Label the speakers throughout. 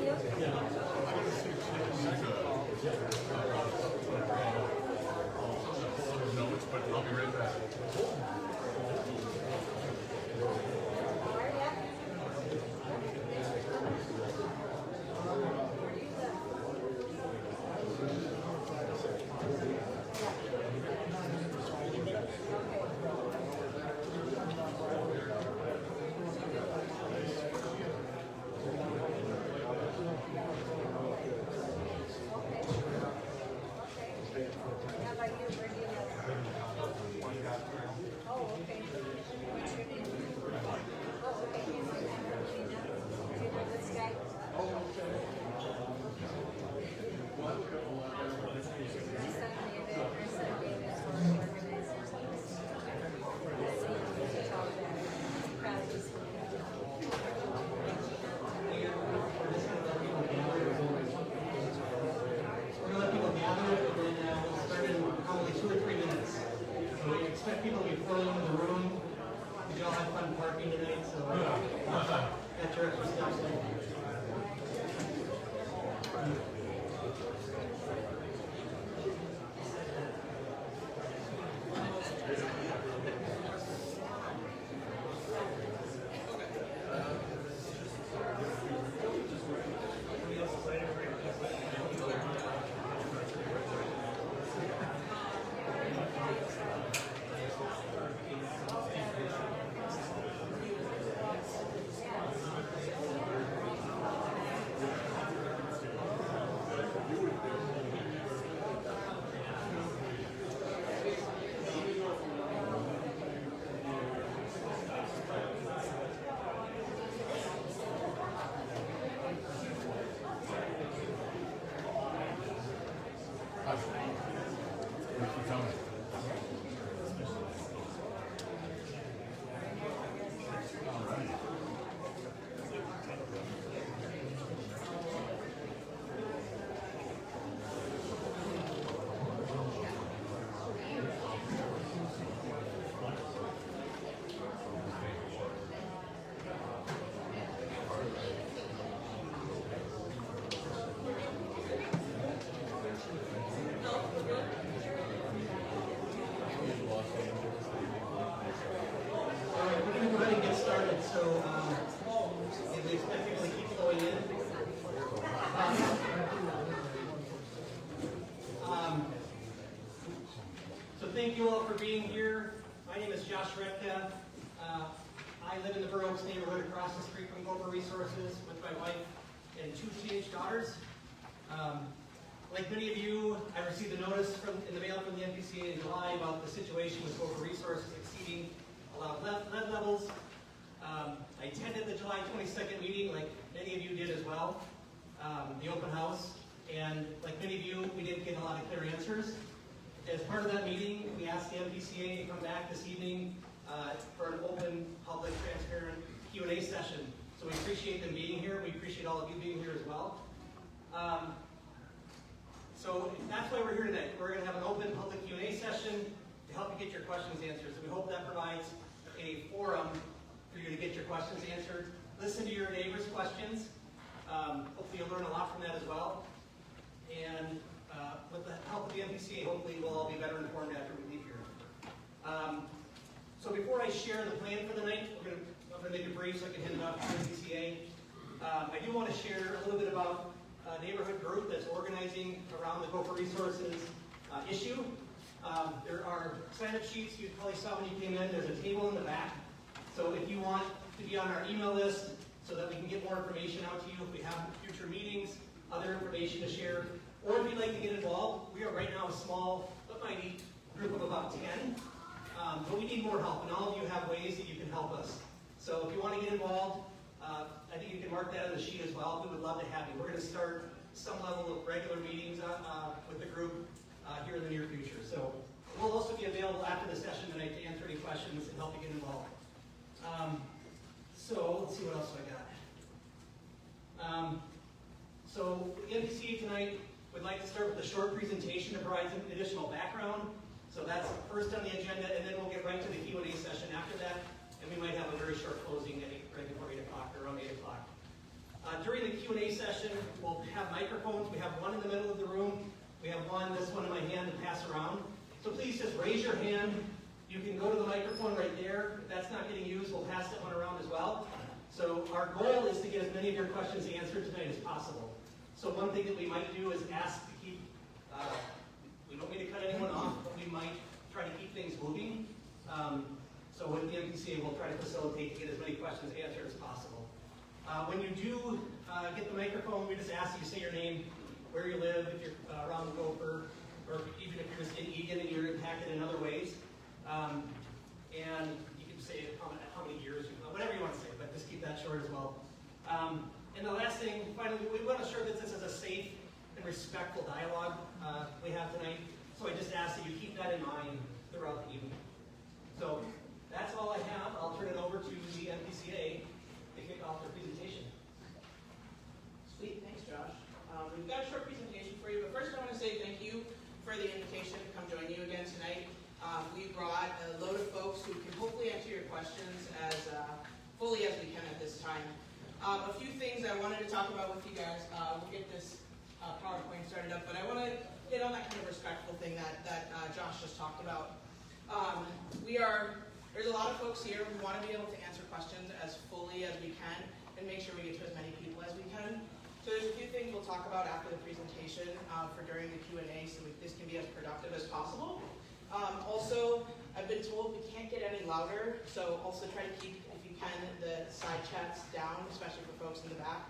Speaker 1: But I'll be right back.
Speaker 2: People to be flowing in the room. We all have fun parking tonight, so got your extra steps in. Thank you all for being here. My name is Josh Redka. I live in the Burr Oaks neighborhood across the street from Gopher Resources with my wife and 2 teenage daughters. Like many of you, I received a notice in the mail from the MPCA in July about the situation with Gopher Resources exceeding allowed lead levels. I attended the July 22nd meeting, like many of you did as well, the open house. And like many of you, we didn't get a lot of clear answers. As part of that meeting, we asked the MPCA to come back this evening for an open, public, transparent Q&A session. So we appreciate them being here. We appreciate all of you being here as well. So that's why we're here today. We're going to have an open, public Q&A session to help you get your questions answered. So we hope that provides a forum for you to get your questions answered. Listen to your neighbors' questions. Hopefully you'll learn a lot from that as well. And with the help of the MPCA, hopefully we'll all be better informed after we leave here. So before I share the plan for the night, I'm going to make it brief so I can hand it off to the MPCA. I do want to share a little bit about a neighborhood group that's organizing around the Gopher Resources issue. There are sign-up sheets you probably saw when you came in. There's a table in the back. So if you want to be on our email list so that we can get more information out to you, if we have future meetings, other information to share, or if you'd like to get involved, we are right now a small but mighty group of about 10. But we need more help, and all of you have ways that you can help us. So if you want to get involved, I think you can mark that on the sheet as well. We would love to have you. We're going to start some level of regular meetings with the group here in the near future. So we'll also be available after the session tonight to answer any questions and help you get involved. So let's see what else I got. So the MPCA tonight would like to start with a short presentation to provide some additional background. So that's first on the agenda, and then we'll get right to the Q&A session after that. And we might have a very short closing at right before 8 o'clock or around 8 o'clock. During the Q&A session, we'll have microphones. We have one in the middle of the room. We have one, this one in my hand, to pass around. So please just raise your hand. You can go to the microphone right there. If that's not getting used, we'll pass that one around as well. So our goal is to get as many of your questions answered tonight as possible. So one thing that we might do is ask to keep, we don't mean to cut anyone off, but we might try to keep things moving. So with the MPCA, we'll try to facilitate to get as many questions answered as possible. When you do get the microphone, we just ask that you say your name, where you live, if you're around the Gopher, or even if you're just in Eagan and you're impacted in other ways. And you can say how many years, whatever you want to say, but just keep that short as well. And the last thing, finally, we want to ensure that this is a safe and respectful dialogue we have tonight. So I just ask that you keep that in mind throughout the evening. So that's all I have. I'll turn it over to the MPCA to kick off their presentation.
Speaker 3: Sweet, thanks Josh. We've got a short presentation for you, but first I want to say thank you for the invitation to come join you again tonight. We brought a load of folks who can hopefully answer your questions as fully as we can at this time. A few things I wanted to talk about with you guys. We'll get this PowerPoint started up, but I want to hit on that kind of respectful thing that Josh just talked about. There's a lot of folks here who want to be able to answer questions as fully as we can and make sure we get to as many people as we can. So there's a few things we'll talk about after the presentation for during the Q&A so this can be as productive as possible. Also, I've been told we can't get any louder, so also try to keep, if you can, the side chats down, especially for folks in the back.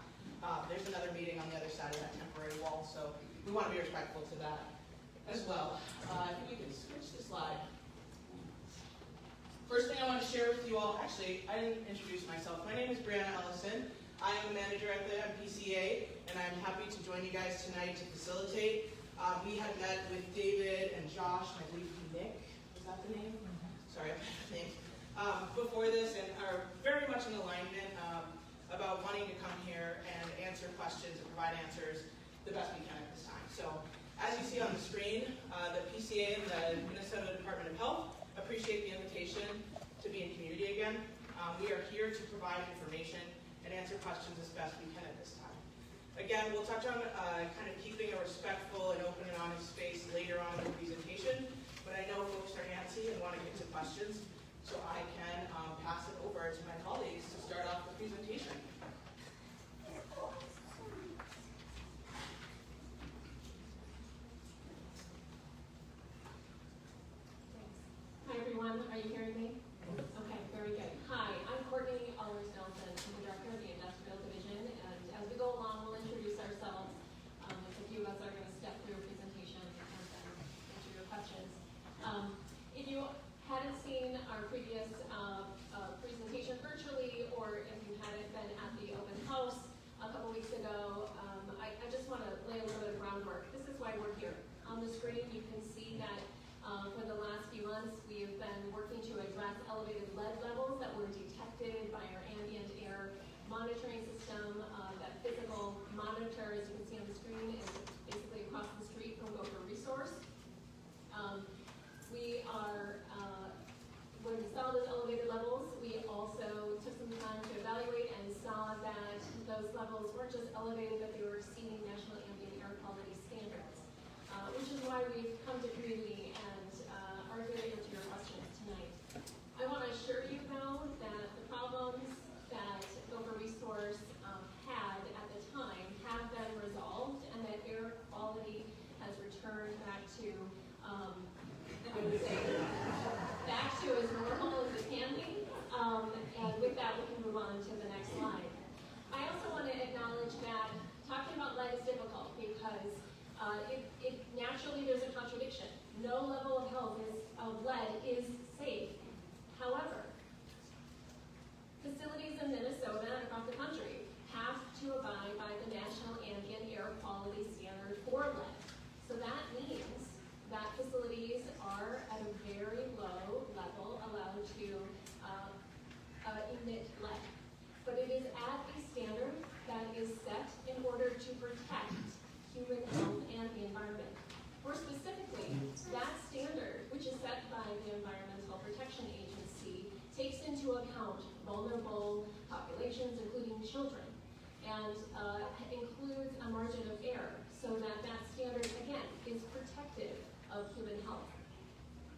Speaker 3: There's another meeting on the other side of that temporary wall, so we want to be respectful to that as well. I think we can switch the slide. First thing I want to share with you all, actually, I didn't introduce myself. My name is Brianna Ellison. I am a manager at the MPCA, and I'm happy to join you guys tonight to facilitate. We had met with David and Josh, and I believe Nick, is that the name? Sorry, I'm bad with names. Before this, and are very much in alignment about wanting to come here and answer questions and provide answers the best we can at this time. So, as you see on the screen, the PCA and the Minnesota Department of Health appreciate the invitation to be in community again. We are here to provide information and answer questions as best we can at this time. Again, we'll touch on kind of keeping a respectful and open and honest space later on in the presentation, but I know folks are antsy and want to get to questions, so I can pass it over to my colleagues to start off the presentation.
Speaker 4: Hi everyone, are you hearing me? Okay, very good. Hi, I'm Courtney Allers-Nelson. I'm the director of the Industrial Division, and as we go along, we'll introduce ourselves. A few of us are going to step through a presentation and then answer your questions. If you hadn't seen our previous presentation virtually, or if you hadn't been at the open house a couple weeks ago, I just want to lay a little bit of groundwork. This is why we're here. On the screen, you can see that for the last few months, we have been working to address elevated lead levels that were detected by our ambient air monitoring system. That physical monitor, as you can see on the screen, is basically across the street from Gopher Resources. When we saw those elevated levels, we also took some time to evaluate and saw that those levels weren't just elevated, but they were exceeding national ambient air quality standards, which is why we've come to community and are here to answer your questions tonight. I want to assure you, though, that the problems that Gopher Resource had at the time have been resolved, and that air quality has returned back to, I would say, back to as normal as it can be. And with that, we can move on to the next slide. I also want to acknowledge that talking about lead is difficult because naturally there's a contradiction. No level of health of lead is safe. However, facilities in Minnesota and across the country have to abide by the National Ambient Air Quality Standard for lead. So that means that facilities are at a very low level allowed to emit lead. But it is at a standard that is set in order to protect human health and the environment. More specifically, that standard, which is set by the Environmental and includes a margin of error so that that standard, again, is protective of human health.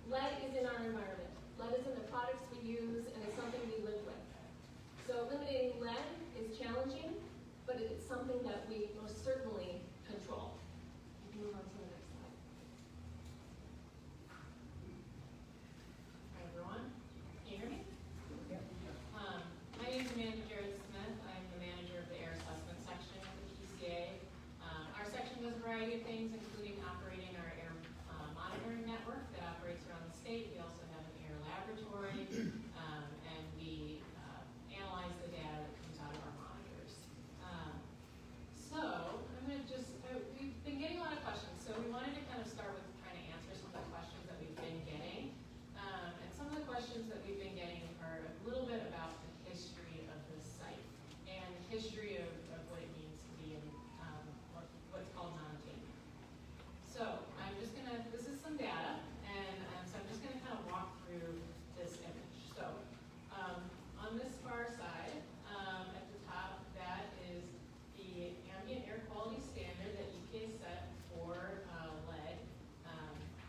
Speaker 4: Lead is in our environment. Lead is in the products we use, and it's something we live with. So eliminating lead is challenging, but it's something that we most certainly control. We can move on to the next slide.
Speaker 5: Hi everyone, can you hear me? My name is Amanda Jared Smith. I'm the manager of the air assessment section of the MPCA. Our section does a variety of things, including operating our air monitoring network that operates around the state. We also have an air laboratory, and we analyze the data that comes out of our monitors. So I'm going to we've been getting a lot of questions, so we wanted to kind of start with trying to answer some of the questions that we've been getting. And some of the questions that we've been getting are a little bit about the history of this site and history of what it means to be in what's called non-attainment. So I'm just going to, this is some data, and so I'm just going to kind of walk through this image. So on this far side, at the top, that is the ambient air quality standard that EPA set for lead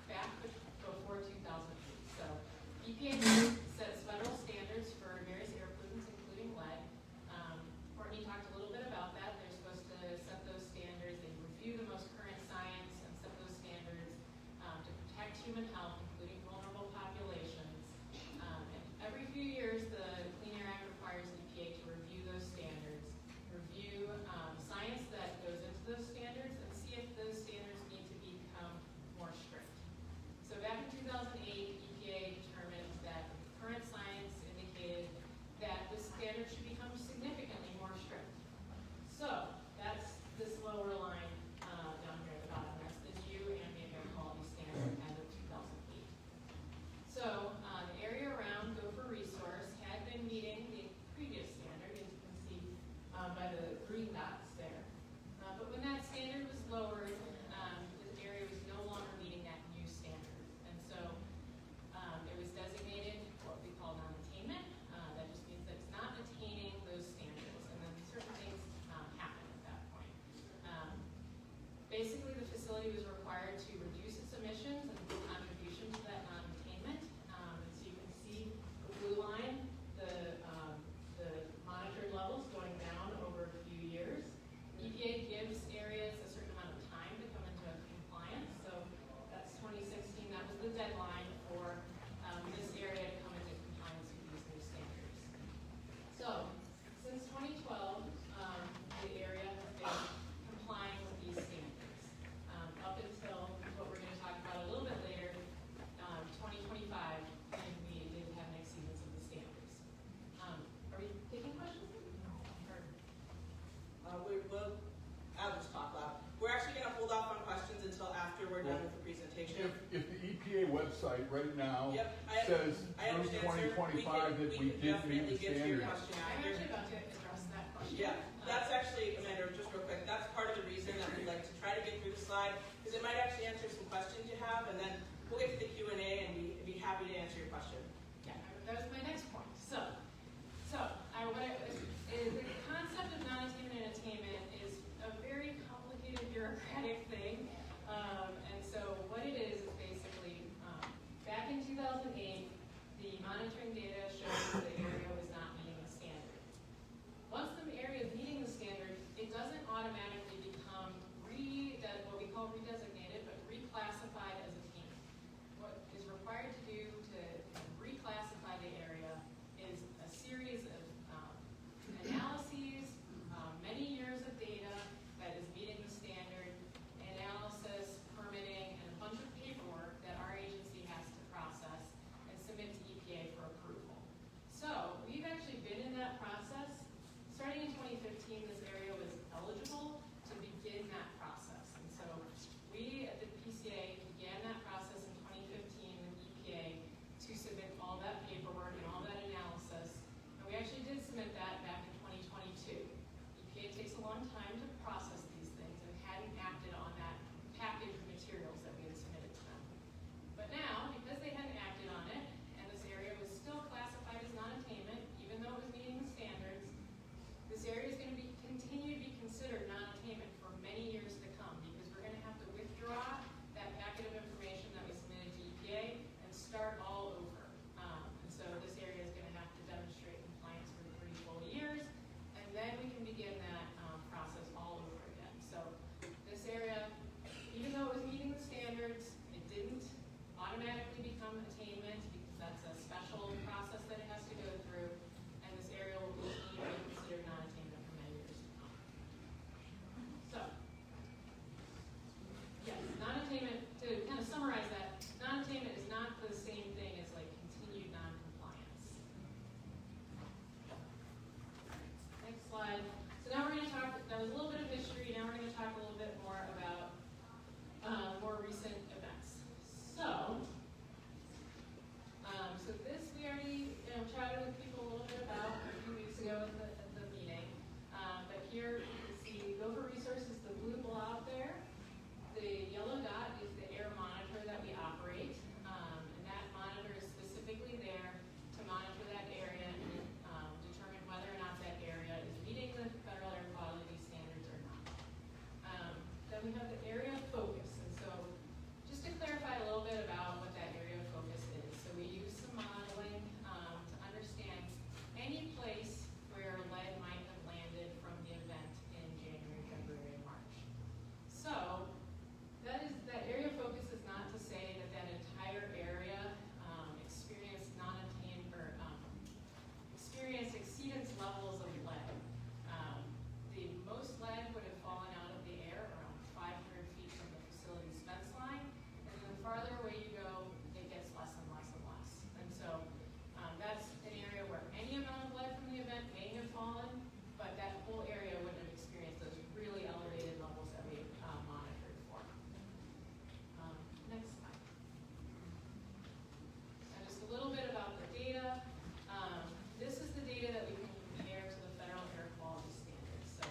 Speaker 5: back before 2008. So EPA sets federal standards for various air pollutants, including lead. Courtney talked a little bit about that. They're supposed to set those standards. They review the most current science and set those standards to protect human health, including vulnerable populations. And every few years, the Clean Air Act requires EPA to review those standards, review science that goes into those standards, and see if those standards need to become more strict. So back in 2008, EPA determined that the current science indicated that the standard should become significantly more strict. So that's this lower line down here at the bottom. That's the new ambient air quality standard as of 2008. So the area around Gopher Resource had been meeting the previous standard, as you can see by the green dots there. But when that standard was lowered, the area was no longer meeting that new standard. And so it was designated what we call non-attainment. That just means that it's not attaining those standards. And then certain things happen at that point. Basically, the facility was required to reduce its emissions and the contribution to that non-attainment. And so you can see the blue line, the monitored levels going down over a few years. EPA gives areas a certain amount of time to come into compliance. So that's 2016. That was the deadline for this area to come into compliance with these new standards. So since 2012, the area has been complying with these standards. Up until what we're going to talk about a little bit later, 2025, and we did have an exceedance of the standards. Are we taking questions?
Speaker 3: I'll just talk loud. We're actually going to hold off on questions until after we're done with the presentation.
Speaker 1: If the EPA website right now
Speaker 3: Yep,
Speaker 1: says
Speaker 3: I
Speaker 1: through
Speaker 3: understand, sir.
Speaker 1: 2025 that we did meet the
Speaker 3: definitely get to your
Speaker 1: standards.
Speaker 3: question
Speaker 5: I'm
Speaker 3: after.
Speaker 5: actually about to address that question.
Speaker 3: Yeah, that's actually, Amanda, just real quick, that's part of the reason that we'd like to try to get through the slide, because it might actually answer some questions you have, and then we'll get to the Q&A and be happy to answer your question.
Speaker 5: Yeah, that was my next point. So the concept of non-attainment and attainment is a very complicated bureaucratic thing. And so what it is basically, back in 2008, the monitoring data showed that the area was not meeting the standard. Once the area is meeting here you can see Gopher Resources, the blue blob there. The yellow dot is the air monitor that we operate, and that monitor is specifically there to monitor that area and determine whether or not that area is meeting the federal air quality standards or not. Then we have the area of focus, and so just to clarify a little bit about what that area of focus is. So we use some modeling to understand any place where lead might have landed from the event in January, February, and March. So that area of focus is not to say that that entire area experienced experienced exceedance levels of lead. The most lead would have fallen out of the air around 500 feet from the facility's fence line, and then the farther away you go, it gets less and less and less. And so that's an area where any amount of lead from the event may have fallen, but that whole area wouldn't have experienced those really elevated levels that we monitored for. Next slide. And just a little bit about the data. This is the data that we can compare to the federal air quality standards. So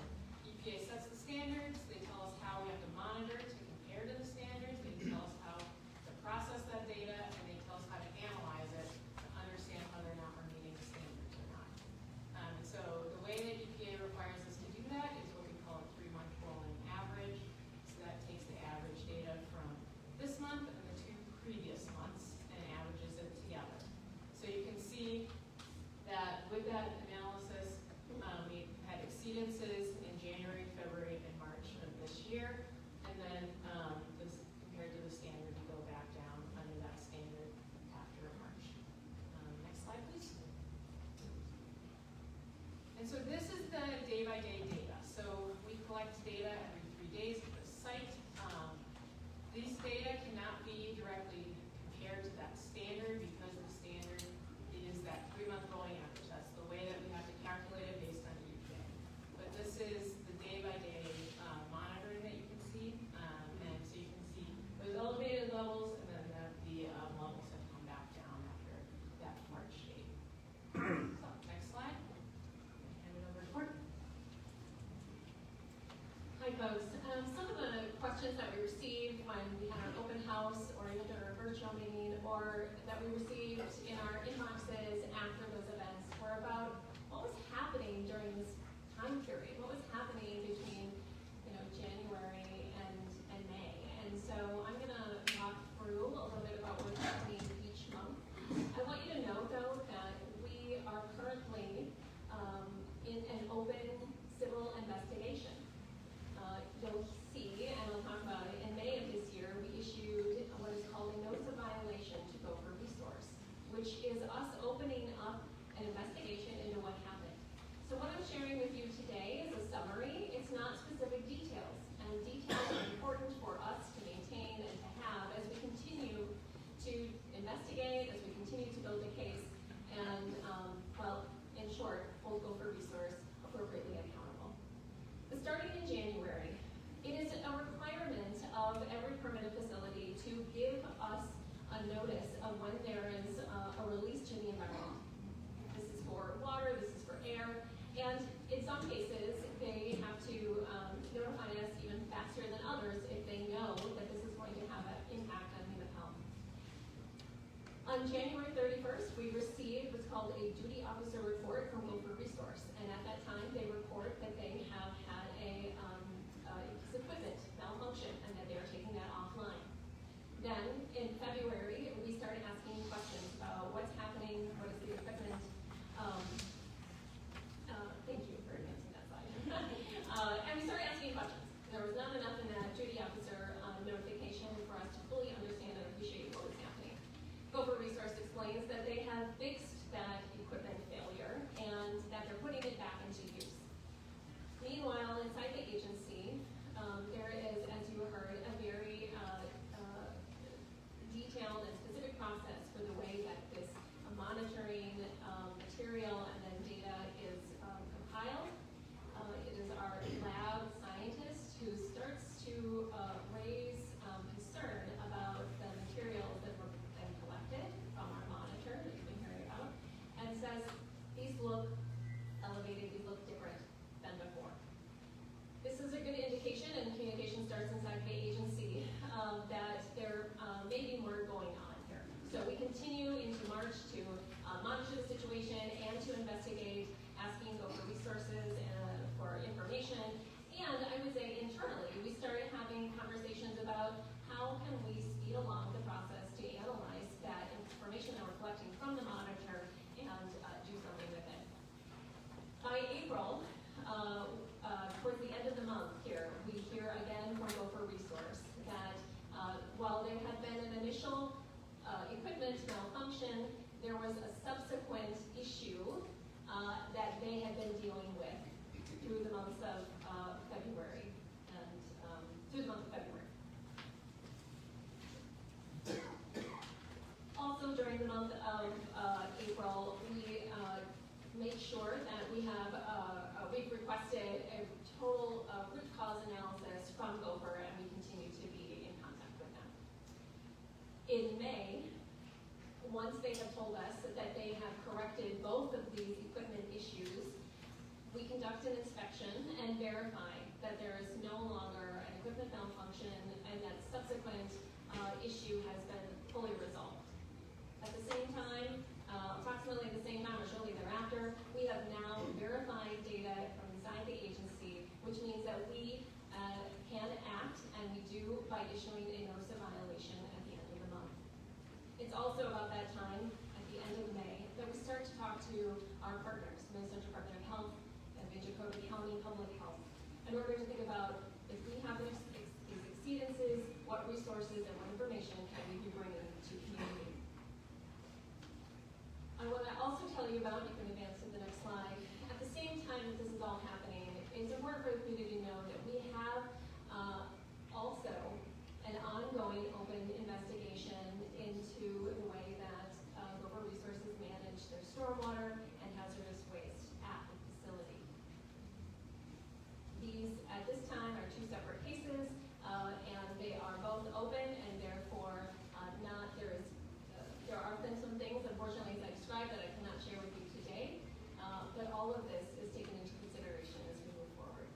Speaker 5: EPA sets the standards, they tell us how we have to monitor to compare to the standards, they tell us how to process that data, and they tell us how to analyze it to understand whether or not we're meeting the standards or not. And so the way that EPA requires us to do that is what we call a 3-month rolling average. So that takes the average data from this month and the 2 previous months and averages it together. So you can see that with that analysis, we had exceedances in January, February, and March of this year, and then this compared to the standard, you go back down under that standard after March. Next slide, please. And so this is the day-by-day data. So we collect data every 3 days at the site. These data cannot be directly compared to that standard because the standard is that 3-month rolling average. That's the way that we have to calculate it based on EPA. But this is the day-by-day monitoring that you can see. And so you can see those elevated levels, and then the levels have come back down after that March date. So next slide. Hand it over to Courtney.
Speaker 4: Hi folks. Some of the questions that we received when we had our open house or even our virtual meeting, or that we received in our inboxes after those events, were about what was happening during this time period. What was happening between January and May. And so I'm going to walk through a little bit about what's happening each month. I want you to know though that we are currently in an open civil investigation. You'll see, and I'll talk about it, in May of this year, we issued what is called a notice of violation to Gopher Resources, which is us opening up an investigation into what happened. So what I'm sharing with you today is month here, we hear again from Gopher Resources that while there had been an initial equipment malfunction, there was a subsequent issue that they had been dealing with through the months of February and through the month of February. Also during the month of April, we make sure that we've requested a total root cause analysis from Gopher, and we continue to be in contact with them. In May, once they have told us that they have corrected both of these equipment issues, we conduct an inspection and verify that there is no longer an equipment malfunction and that subsequent issue has been fully resolved. At the same time, approximately the same time or shortly thereafter, we have now verified data from inside the agency, which means that we can act, and we do by issuing a notice of violation at the end of the month. It's also about that time, at the end of May, that we start to talk to our partners, Minnesota Department of Health and Dakota County Public Health, in order to think about if we have these exceedances, what resources and what information can we be bringing to community. I want to also tell you about, you can advance to the next slide, at the same time that this is all happening, it's important for the community to know that we have also an ongoing open investigation into the way that Gopher Resources manage their stormwater and hazardous waste at the facility. These, at this time, are two separate cases, and they are both open, and therefore there have been some things, unfortunately, as I described, that I cannot share with you today, but all of this is taken into consideration as we move forward.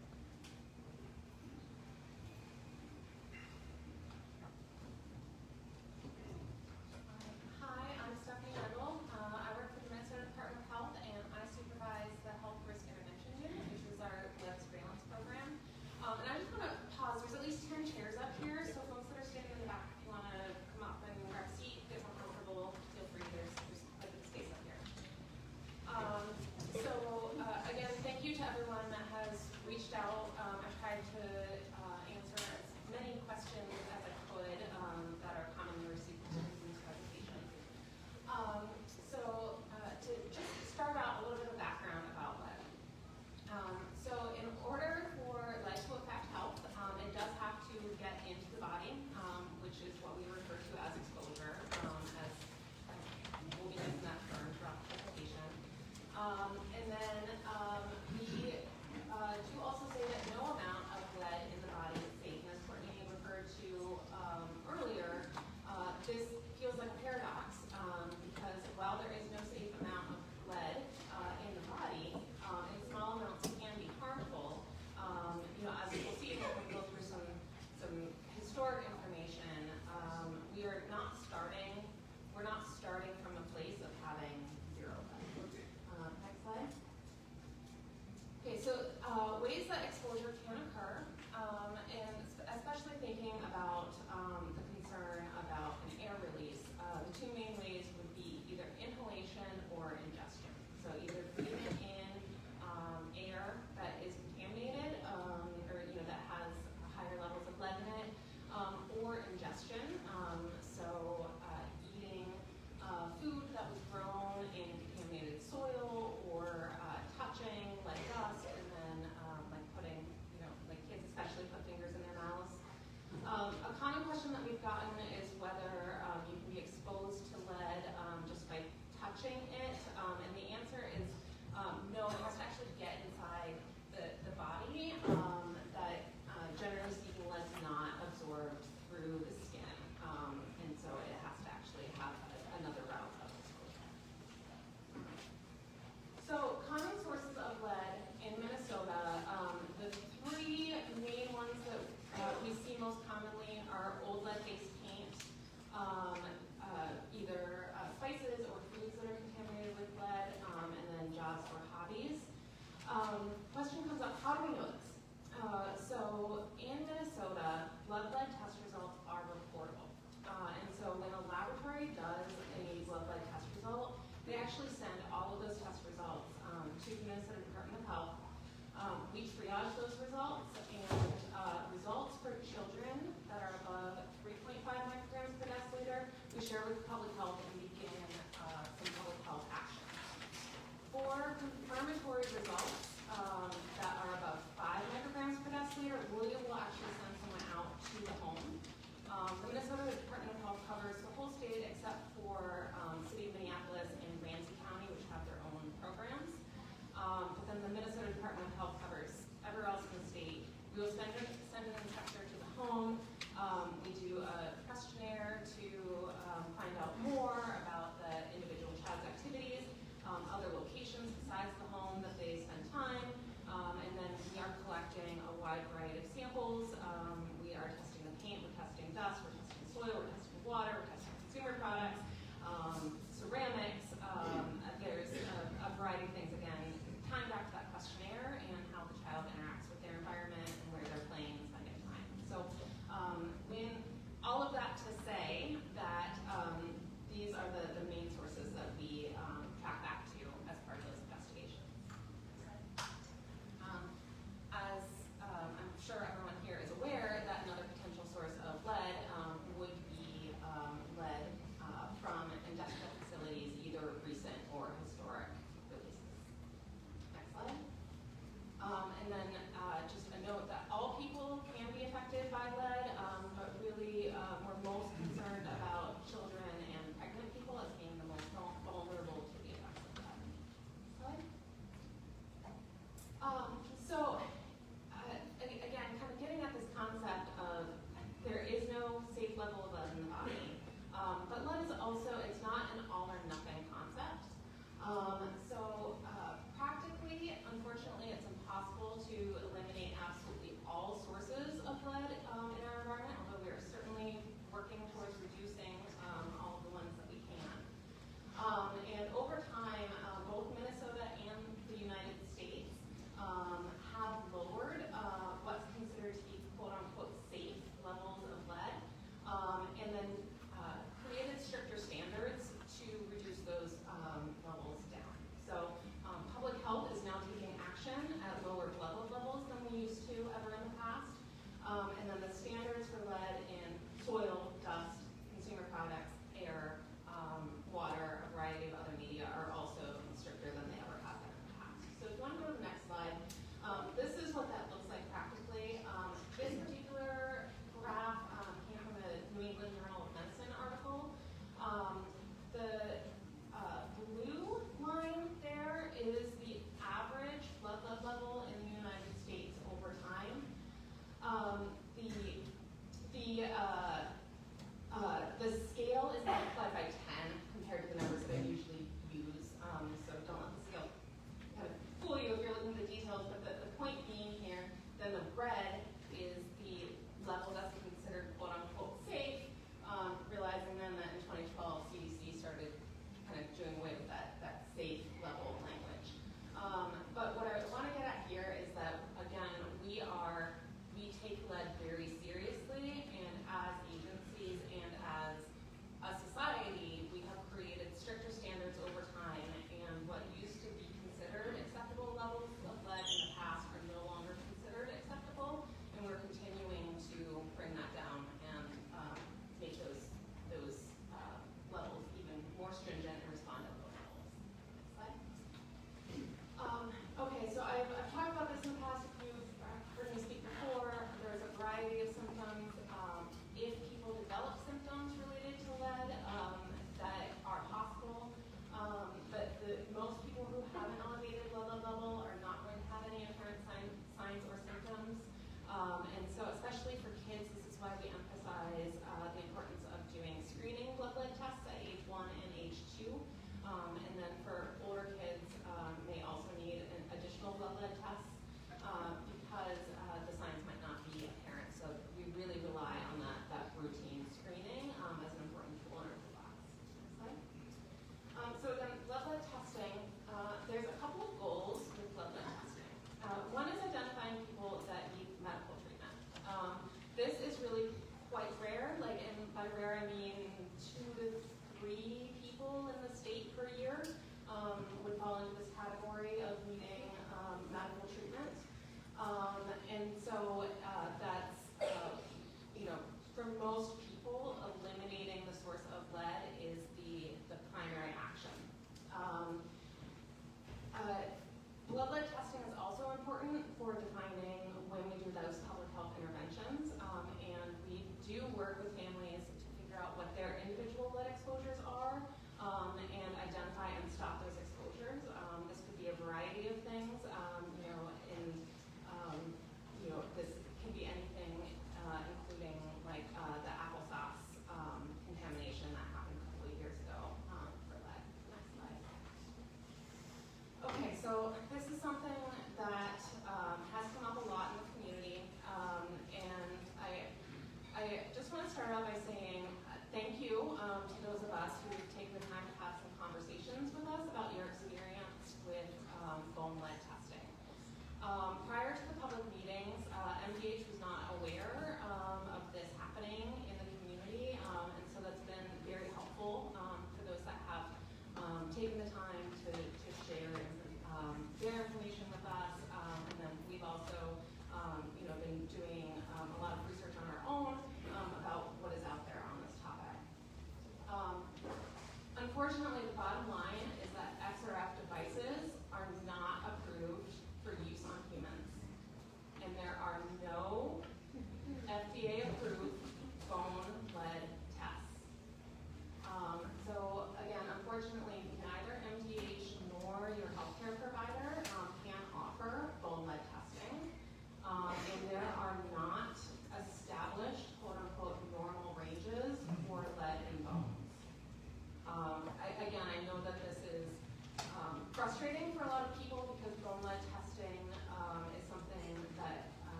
Speaker 6: Hi, I'm Stephanie Rendell. I work for the Minnesota Department of Health, and I supervise the Health Risk Intervention Unit, which is our lead surveillance program. And I just want to pause. There's at least 10 chairs up here, so folks that are standing in the back, if you want to come up and grab a seat, get more comfortable, feel free. There's quite a bit of space up here. Again, thank you to everyone that has reached out. I tried to answer as many questions as I could that are commonly received in these presentations. To just start out, a little bit of background about lead. In order for lead to affect health, it does have to get into the body, which is what we refer to as exposure, as we'll be using that term throughout the presentation. And then we do also say that no amount of lead in the body is safe. And as Courtney referred to earlier, share with public health and begin some public health actions. For confirmatory results that are above 5 micrograms per deciliter, we will actually send someone out to the home. The Minnesota Department of Health covers the whole state except for City of Minneapolis and Ramsey County, which have their own programs. But then the Minnesota Department of Health covers everywhere else in the state. We will send an inspector to the home. We do a questionnaire to find out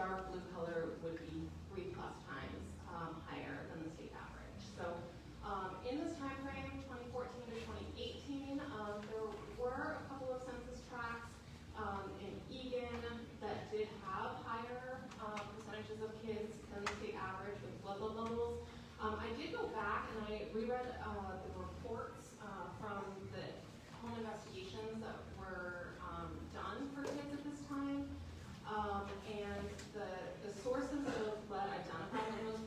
Speaker 6: dark blue color would be 3+ times higher than the state average. So in this time frame, 2014 to 2018, there were a couple of census tracts in Eagan that did have higher percentages of kids than the state average with blood levels. I did go back and I reread the reports from the home investigations that were done for kids at this time. And the sources of lead identified in those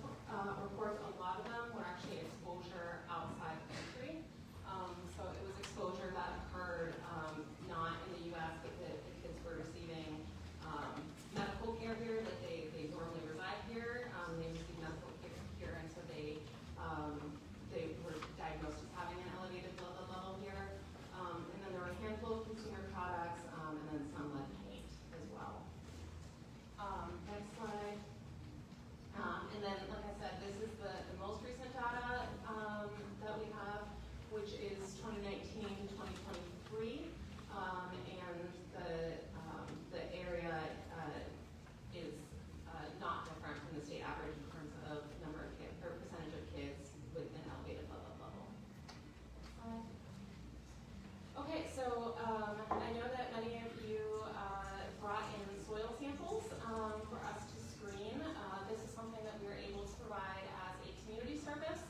Speaker 6: reports, a lot of them were actually exposure outside the country. So it was exposure that occurred not in the U.S., but the kids were receiving medical care here, that they normally reside here. They received medical care here, and so they were diagnosed as having an elevated blood level here. And then there were a handful of consumer products, and then some lead paint as well. Next slide. And then, like I said, this is the most recent data that we have, which is 2019 to 2023. And the area is not different from the state average in terms of number of kids, or percentage of kids with an elevated blood level. Okay, so I know that many of you brought in soil samples for us to screen. This is something that we were able to provide as a community service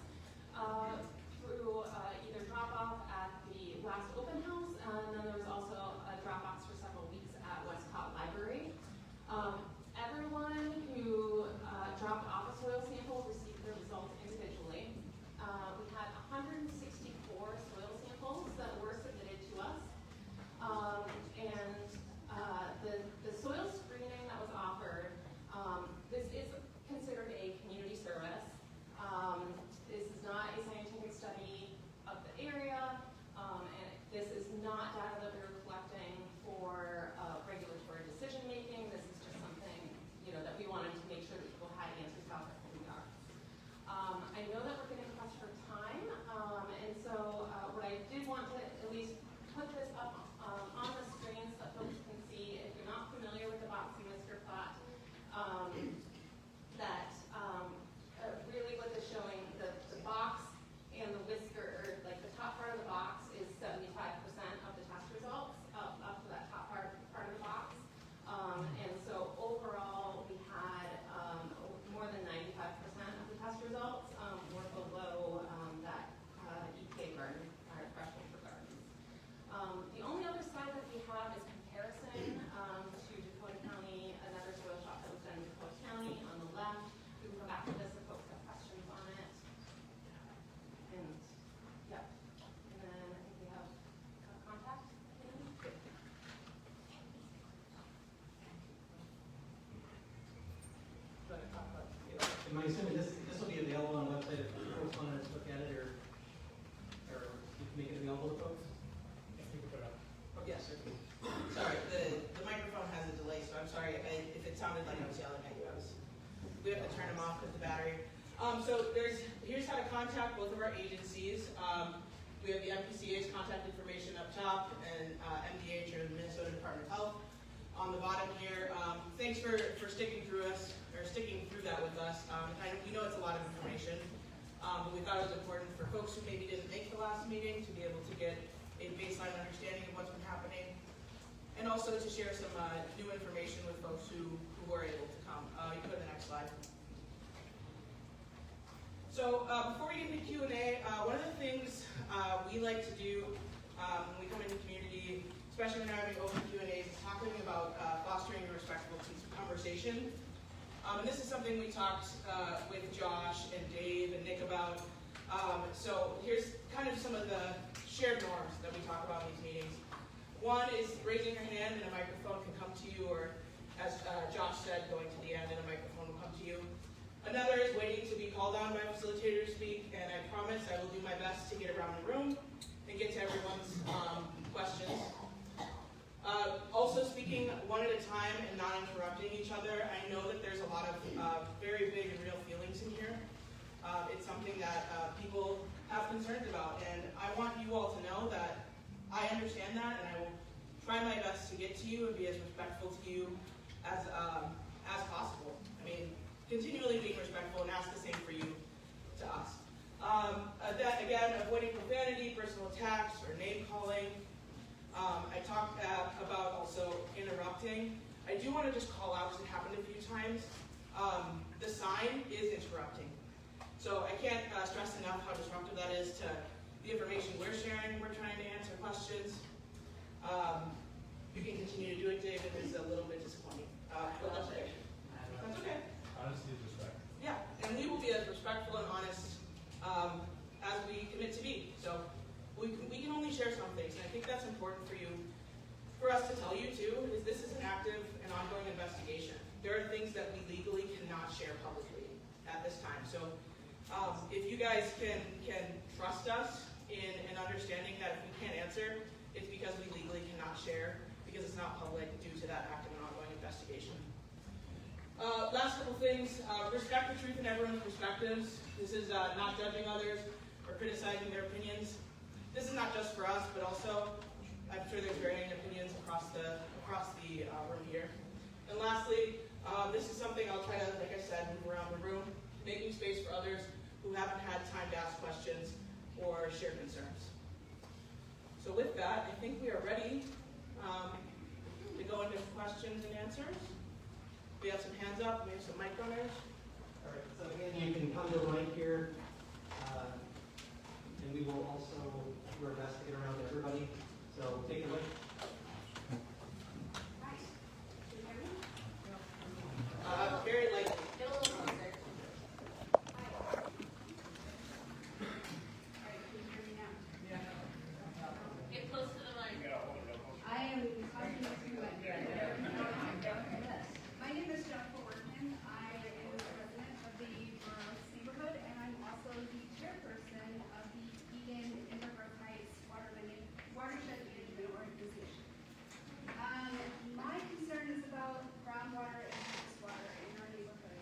Speaker 6: through either drop-off at the last open house, and then there was also a drop-off for several weeks at Westcott Library. Everyone who dropped off a soil sample received their results individually. We had 164 soil samples that were submitted to us. The soil screening that was offered, this is considered a community service. This is not a scientific study of the area, and this is not data that we were collecting for regulatory decision making. This is just something, that we wanted to make sure that people had answers about who we are. I know that we're getting pressed for time, and so what I did want to at least put this up on the screen so that folks can see, if you're not familiar with the box and whisker plot, that really what is showing, the box and the whisker, like the top part of the box is 75% of the test results, up to that top part of the box. And so overall, we had more than 95% of the test results were below that EPA garden, or threshold for gardens. The only other slide that we have is comparison to Dakota County, another soil shot that was done in Dakota County on the left. We can go back to this if folks have questions on it. And, yep. And then I think we have contact.
Speaker 2: Am I assuming this will be available on the website if folks want to look at it, or you can make it available to folks? Oh, yes, sir.
Speaker 3: Sorry, the microphone has a delay, so I'm sorry if it sounded like I was yelling at you. We have to turn them off with the battery. So here's how to contact both of our agencies. We have the MPCA's contact information up top, and MDH, or the Minnesota Department of Health, on the bottom here. Thanks for sticking through that with us. We know it's a lot of information, but we thought it was important for folks who maybe didn't make the last meeting to be able to get a baseline understanding of what's been happening, and also to share some new information with folks who were able to come. You can go to the next slide. So before we get into Q&A, one of the things we like to do when we come into the community, especially when we're having open Q&As, is talking about fostering a respectful conversation. And this is something we talked with Josh and Dave and Nick about. So here's kind of some of the shared norms that we talk about in these meetings. One is raising your hand and a microphone can come to you, or as Josh said, going to the end and a microphone will come to you. Another is waiting to be called on by a facilitator to speak, and I promise I will do my best to get around the room and get to everyone's questions. Also speaking one at a time and not interrupting each other. I know that there's a lot of very big and real feelings in here. It's something that people have concerns about, and I want you all to know that I understand that, and I will try my best to get to you and be as respectful to you as possible. The sign is interrupting. So I can't stress enough how disruptive that is to the information we're sharing. We're trying to answer questions. You can continue to do it, David. It's a little bit disappointing. But that's okay. That's okay.
Speaker 7: Honesty is respect.
Speaker 3: Yeah, and we will be as respectful and honest as we commit to be. So we can only share some things, and I think that's important for us to tell you too, is this is an active and ongoing investigation. There are things that we legally cannot share publicly at this time. So if you guys can trust us in understanding that if we can't answer, it's because we legally cannot share, because it's not public due to that active and ongoing investigation. Last couple things, respect the truth in everyone's perspectives. This is not judging others or criticizing their opinions. This is not just for us, but also, I'm sure there's varying opinions across the room here. And lastly, this is something I'll try to, like I said, move around the room, making space for others who haven't had time to ask questions or share concerns. So with that, I think we are ready to go into questions and answers. We have some hands up, we have some mic runners.
Speaker 2: All right, so again, you can come to the mic here, and we will also do our best to get around to everybody. So take it away.
Speaker 6: Hi. Can you hear me?
Speaker 3: Very lightly.
Speaker 6: Get a little closer. Hi. All right, can you hear me now? Get close to the mic. I am talking to you. My name is Jennifer Workman. I am a resident of the Burroughs neighborhood, and I'm also the chairperson of the Eagan Neighborhood Heights Watershed Management Organization. My concern is about groundwater and surface water in our neighborhood.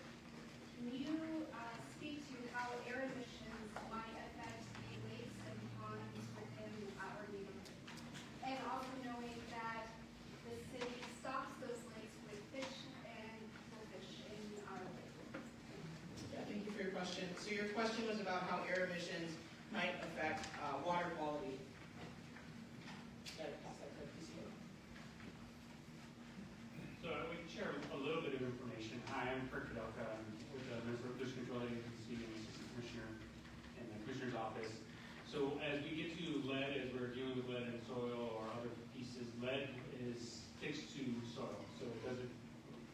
Speaker 6: Can you speak to how air emissions might affect the lakes and ponds within our neighborhood? And also knowing that the city stocks those lakes with fish and goldfish in our lake.
Speaker 3: Yeah, thank you for your question. So your question was about how air emissions might affect water quality.
Speaker 7: So I would share a little bit of information. Hi, I'm Kirk Kadelka. I'm with the Minnesota Pollution Control Agency and Assistant Commissioner in the Commissioner's Office. So as we get to lead, as we're dealing with lead in soil or other pieces, lead sticks to soil. So it doesn't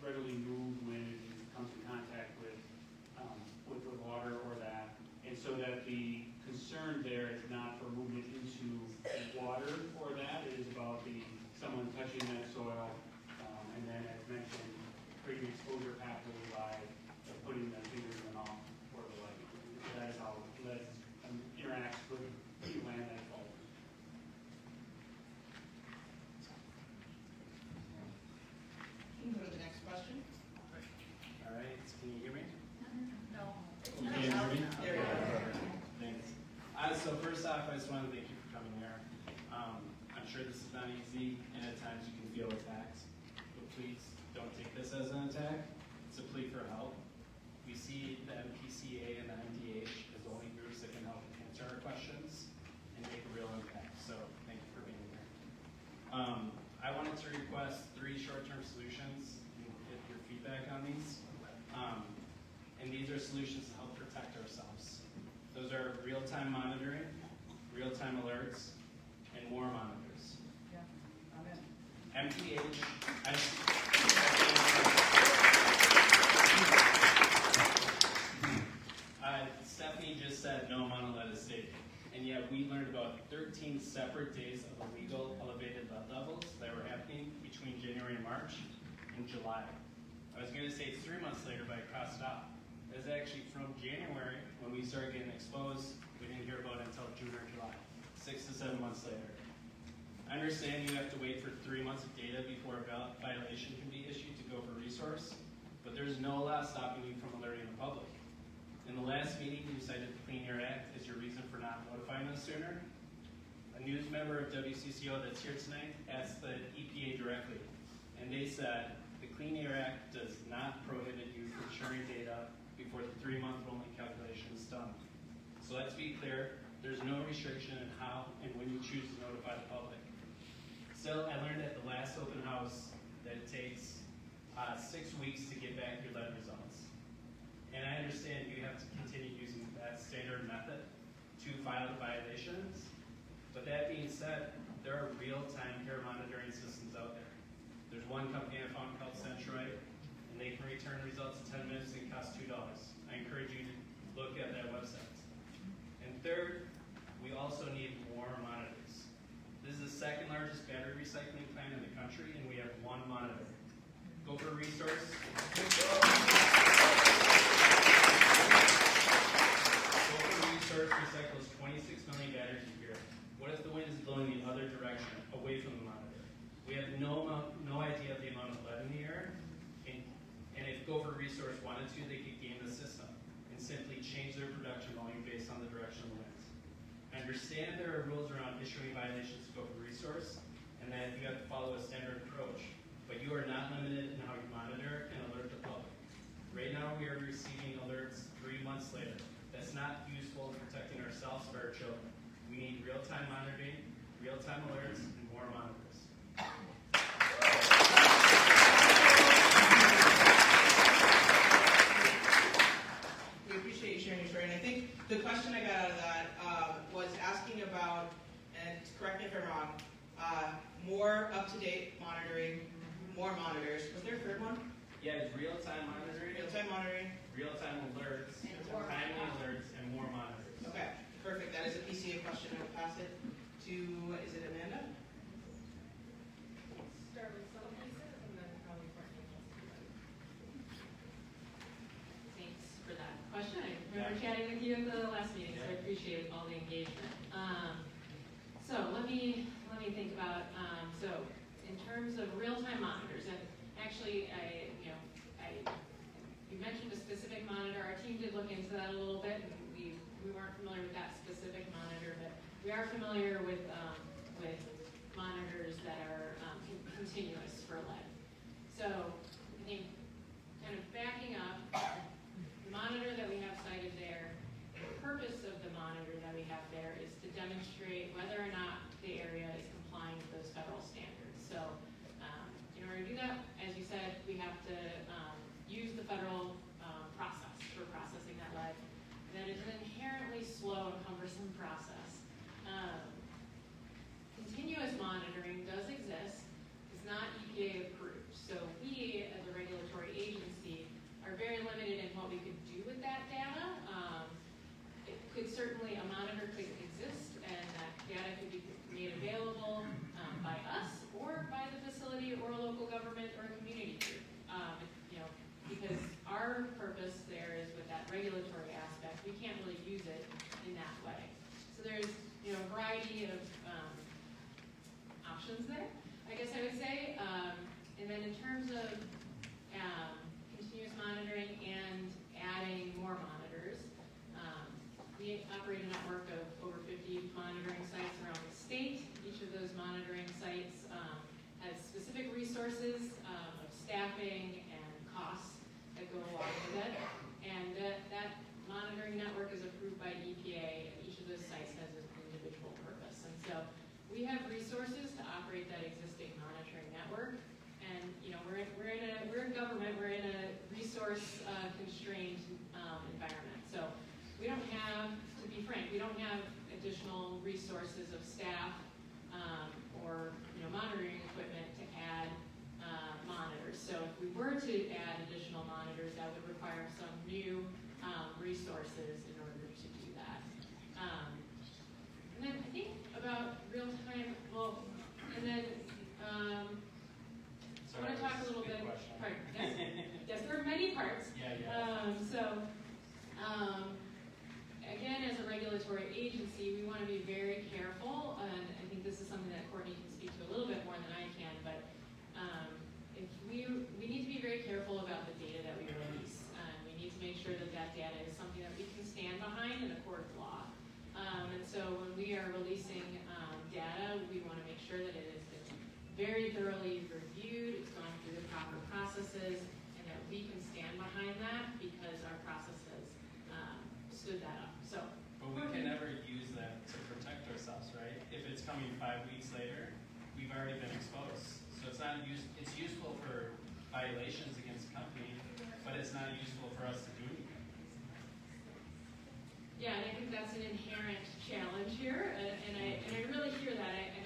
Speaker 7: readily move when it comes in contact with the water or that. And so that the concern there is not for movement into water or that. It is about someone touching that soil. And then, as mentioned, creating exposure pathway by putting the fingers in the mouth or the leg. So that is how lead interacts with land that falls.
Speaker 3: Can you go to the next question?
Speaker 8: All right, can you hear me?
Speaker 6: No.
Speaker 8: You can hear me?
Speaker 3: There we go.
Speaker 8: Thanks. So first off, I just want to thank you for coming here. I'm sure this is not easy, and at times you can feel attacked. But please don't take this as an attack. It's a plea for help. We see the MPCA and the MDH as the only groups that can help answer our questions and make a real impact. So thank you for being here. I wanted to request 3 short-term solutions and get your feedback on these. And these are solutions to help protect ourselves. Those are real-time monitoring, real-time alerts, and more monitors. MPH, Stephanie just said no amount of lead is safe, and yet we learned about 13 separate days of illegal elevated lead levels that were happening between January and March and July. I was going to say it's 3 months later, but I crossed it out. It was actually from January when we started getting exposed. We didn't hear about it until June or July, 6 to 7 months later. I understand you have to wait for 3 months of data before a violation can be issued to Gopher Resources, but there's no law stopping you from alerting the public. In the last meeting, you cited the Clean Air Act as your reason for not notifying us sooner. A news member of WCCO that's here tonight asked the EPA directly, and they said the Clean Air Act does not prohibit you from sharing data before the 3-month rolling calculation is done. So let's be clear, there's no restriction in how and when you choose to notify the public. Still, I learned at the last open house that it takes 6 weeks to get back your lead results. said, there are real-time hair monitoring systems out there. There's one company I found called Centroid, and they can return results in 10 minutes and cost $2. I encourage you to look at that website. And third, we also need more monitors. This is the second largest battery recycling plant in the country, and we have one monitor. Gopher Resources. Gopher Resources recycles 26 million batteries a year. What if the wind is blowing the other direction, away from the monitor? We have no idea of the amount of lead in the air, and if Gopher Resources wanted to, they could game the system and simply change their production volume based on the direction of the winds. I understand there are rules around issuing violations to Gopher Resources, and that you have to follow a standard approach, but you are not limited in how you monitor and alert the public. Right now, we are receiving alerts 3 months later. That's not useful in protecting ourselves or our children. We need real-time monitoring, real-time alerts, and more monitors.
Speaker 3: We appreciate you sharing your story. And I think the question I got out of that was asking about, and correct me if I'm wrong, more up-to-date monitoring, more monitors. Was there a third one?
Speaker 8: Yeah, it's real-time monitoring,
Speaker 3: Real-time monitoring.
Speaker 8: real-time alerts, timely alerts, and more monitors.
Speaker 3: Okay, perfect. That is a PCA question. I'll pass it to, is it Amanda?
Speaker 5: Start with some pieces and then probably Courtney. Thanks for that question. I remember chatting with you in the last meeting, so I appreciate all the engagement. So let me think about, so in terms of real-time monitors, and actually you mentioned a specific monitor. Our team did look into that a little bit, and we weren't familiar with that specific monitor, but we are familiar with monitors that are continuous for lead. So I think kind of backing up, the monitor that we have cited there, the purpose of the monitor that we have there is to demonstrate whether or not the area is complying with those federal standards. So in order to do that, as you said, we have to use the federal process for processing that lead. That is an inherently slow and cumbersome process. Continuous monitoring does exist. It's not EPA approved. So we, as a regulatory agency, are very limited in what we could do with that data. It could certainly, a monitor could exist, and that data could be made available by us or by the facility or a local government or a community group. Because our purpose there is with that regulatory aspect, we can't really use it in that way. So there's a variety of options there, I guess I would say. And then in terms of continuous monitoring and adding more monitors, we operate a network of over 50 monitoring sites around the state. Each of those monitoring sites has specific resources of staffing and costs that go along with it. And that monitoring network is approved by EPA, and each of those sites has an individual purpose. And so we have resources to operate that existing monitoring network. And we're in government, we're in a resource constrained environment. So we don't have, to be frank, we don't have additional resources of staff or monitoring equipment to add monitors. So if we were to add additional monitors, that would require some new resources in order to do that. And then I think about real time, and then I want to talk a little bit. Yes, there are many parts. Again, as a regulatory agency, we want to be very careful, and I think this is something that Courtney can speak to a little bit more than I can, but if we need to be very careful about the data that we release. We need to make sure that that data is something that we can stand behind in a court of law. And so when we are releasing data, we want to make sure that it has been very thoroughly reviewed, it's gone through the proper processes, and that we can stand behind that because our processes stood that up.
Speaker 8: But we can never use that to protect ourselves, right? If it's coming 5 weeks later, we've already been exposed. So it's useful for violations against the company, but it's not useful for us to do anything.
Speaker 5: Yeah, and I think that's an inherent challenge here, and I really hear that. I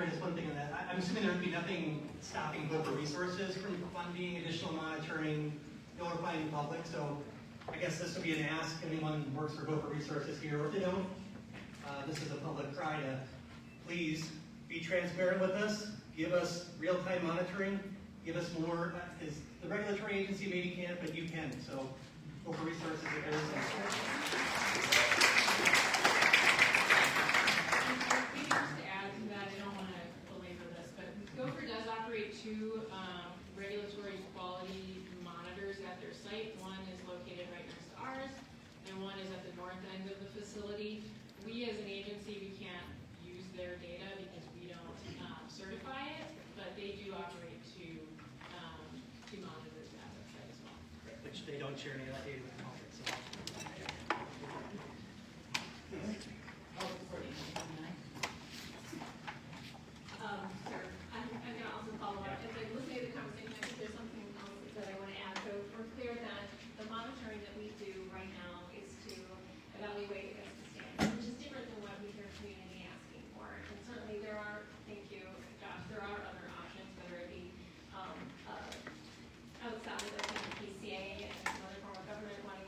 Speaker 2: elaborate just one thing on that. I'm assuming there would be nothing stopping Gopher Resources from funding additional monitoring, notifying the public, so I guess this would be an ask, anyone who works for Gopher Resources here, or if they don't, this is a public cry to please be transparent with us, give us real-time monitoring, give us more, because the regulatory agency maybe can't, but you can, so Gopher Resources, if there is
Speaker 5: Maybe just to add to that, I don't want to belabor this, but Gopher does operate two regulatory quality monitors at their site. One is located right next to ours, and one is at the north end of the facility. We as an agency, we can't use their data because we don't certify it, but they do operate two monitors at their site as well.
Speaker 2: which they don't share any of that data with the public, so.
Speaker 4: Sure. I'm gonna also follow up. As I listen to the conversation, I think there's something else that I want to add. So we're clear that the monitoring that we do right now is to evaluate against the standard, which is different than what we hear community asking for. And certainly there are, thank you, Josh, there are other options, whether it be outside of the MPCA and another form of government wanting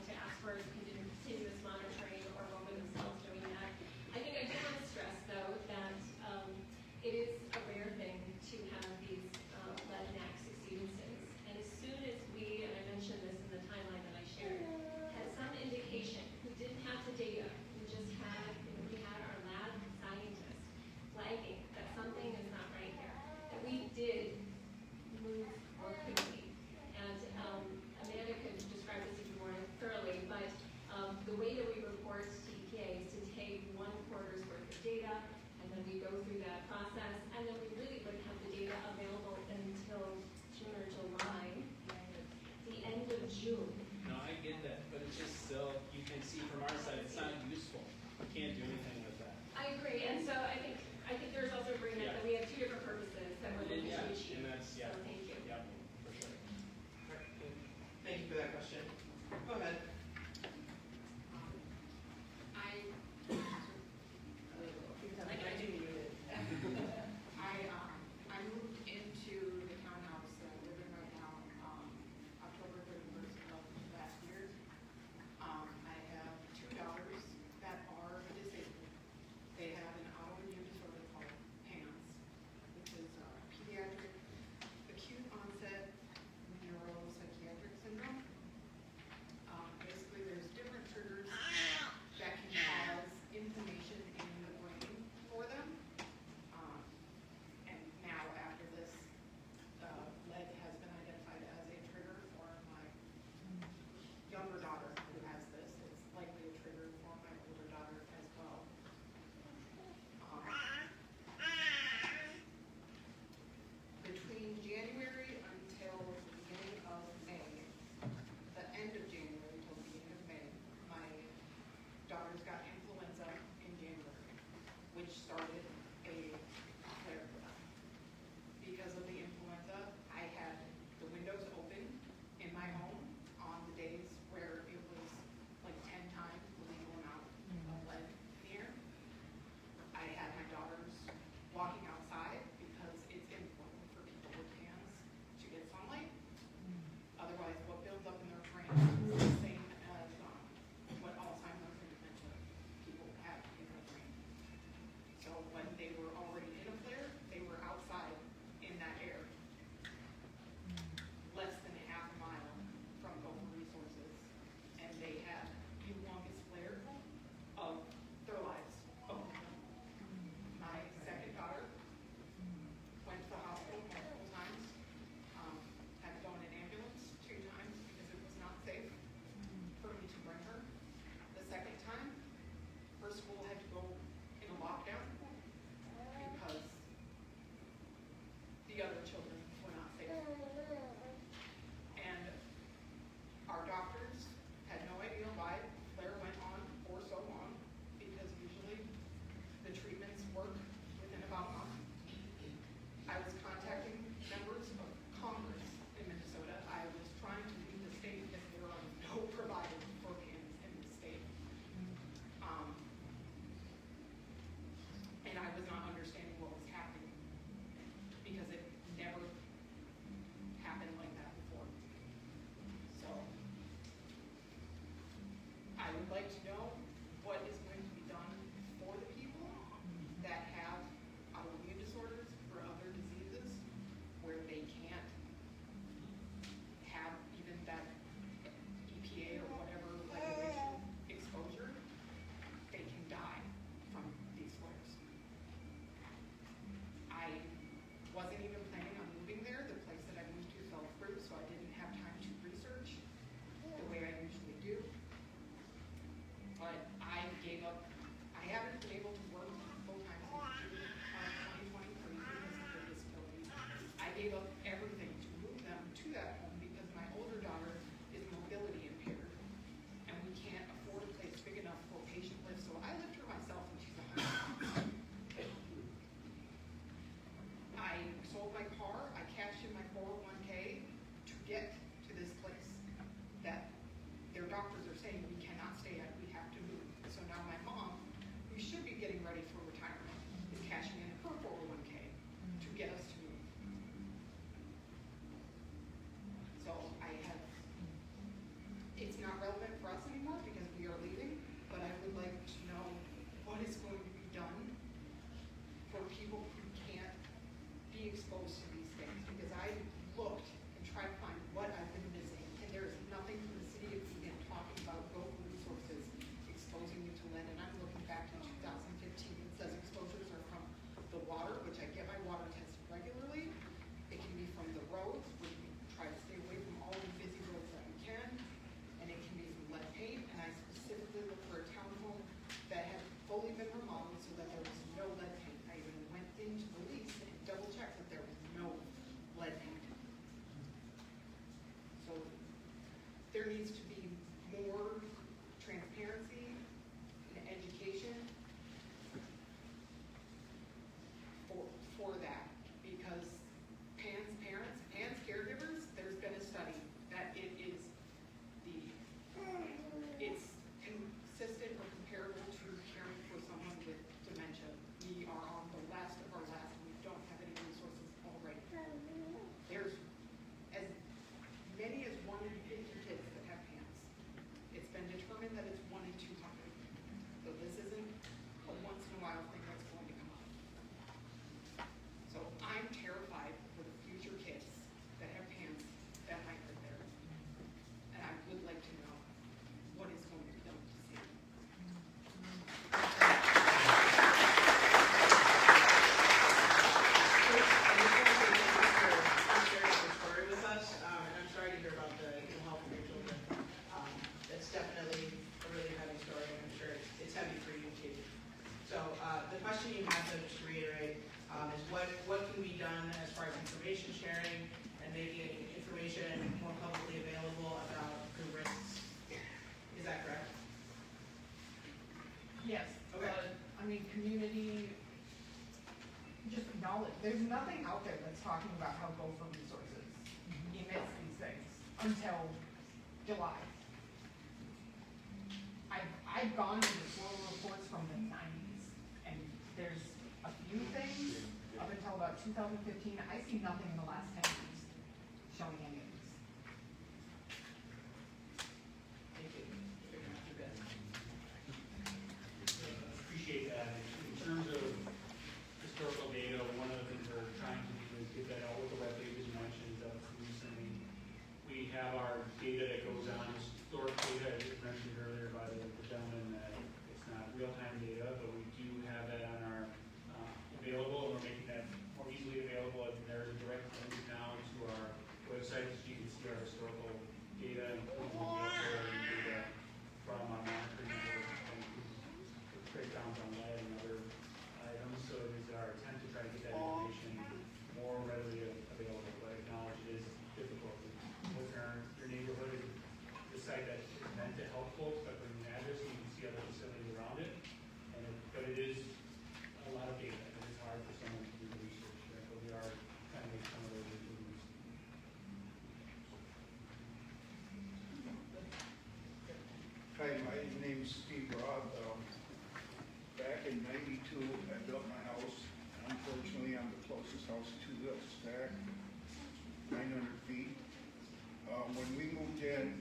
Speaker 9: like to know what is going to be done for the people that have autoimmune disorders or other diseases where they can't have even that EPA or whatever regulation exposure. They can die from these flares. I wasn't even planning on moving there. The place that I moved to fell through, so I didn't have time to research the way I usually do. But I gave up. I haven't been able to work full time since June of 2023 because of their disability. I gave up everything to move them to that home because my older daughter is mobility impaired, and we can't afford a place big enough for patient lift. So I lift her myself, and she's 100 pounds. I sold my car. I cashed in my 401k to get to this place that their doctors are saying we cannot stay at. We have to move. So now my mom, who should be getting ready for retirement, is cashing in her 401k to get us to move. So it's not relevant for us anymore because we are leaving, but I would like to know what is going to be done for people who can't be exposed to these things, because I looked and tried to find what I've been missing, and there is nothing from the city of Eagan talking about Gopher Resources exposing you to lead. And I'm looking back to 2015. It says exposures are from the water, which I get my water tested regularly. It can be from the roads, which we try to stay away from all the busy roads that we can, and it can be from lead paint. And I specifically looked for a townhome that had fully been remodeled so that there was no lead paint. I even went into the lease and double checked that there was no lead paint. So there needs to be more transparency and education for that, because Pan's parents, Pan's caregivers, there's been a study that it's consistent or comparable to caring for someone with dementia. We are on the last of our last, and we don't have any resources already. There's as many as 1 in 50 kids that have PANS. It's been determined that it's 1 in 200. So this isn't a once in a while thing that's going to come up. So I'm terrified for the future kids that have PANS that might live there. And I would like to know what is going to be done to see.
Speaker 3: Sharing your story with us, and I'm sorry to hear about the health of your children. It's definitely a really heavy story, and I'm sure it's heavy for you too. So the question you have, though, just to reiterate, is what can be done as far as information sharing and making information more publicly available about the risks? Is that correct?
Speaker 9: Yes.
Speaker 3: Okay.
Speaker 9: I mean, community, just knowledge. There's nothing out there that's talking about how Gopher Resources emits these things until July. I've gone to the soil reports from the 90s, and there's a few things up until about 2015. I see nothing in the last 10 years showing any of these.
Speaker 3: Thank you. Figuring out your best.
Speaker 7: Appreciate that. In terms of historical data, one of the things we're trying to do is get that out with the web page, as you mentioned recently. We have our data that goes on, historic data, as mentioned earlier by the gentleman, that it's not real-time data, but we do have that on our available, and we're making that more easily available. And there's a direct link now to our website, so you can see our historical data, including the data from our monitoring network, and breakdowns on lead and other items. So it is our attempt to try to get that information more readily available, but acknowledge it is difficult. Look in your neighborhood, the site that is meant to help folks, but bring an address, so you can see other facilities around it. But it is a lot of data, and it's hard for someone to do the research. But we are trying to make some of those improvements.
Speaker 10: Hi, my name's Steve Robb. Back in '92, I built my house. Unfortunately, I'm the closest house to the stack, 900 feet. When we moved in,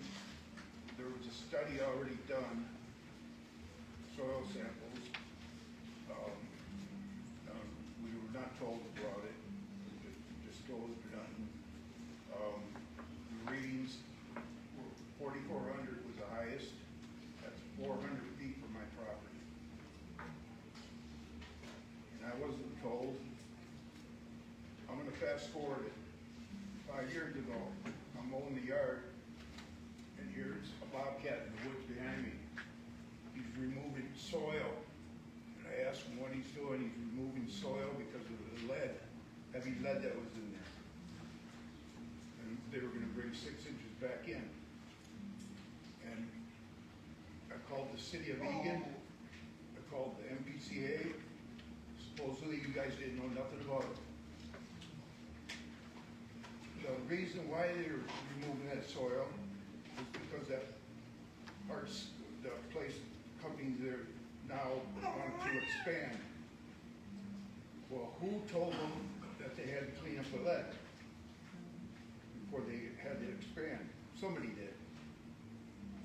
Speaker 10: there was a study already done soil samples. We were not told about it, just told nothing. The readings were 4,400 was the highest. That's 400 feet from my property. And I wasn't told. I'm gonna fast forward it. 5 years ago, I'm mowing the yard, and here's a bobcat in the woods behind me. He's removing soil. And I asked him what he's doing. He's removing soil because of the lead, heavy lead that was in there. And they were gonna bring 6 inches back in. And I called the city of Eagan. I called the MPCA. Supposedly you guys didn't know nothing about it. The reason why they were removing that soil is because that parts, the place, companies there now want to expand. Well, who told them that they had to clean up the lead before they had to expand? Somebody did.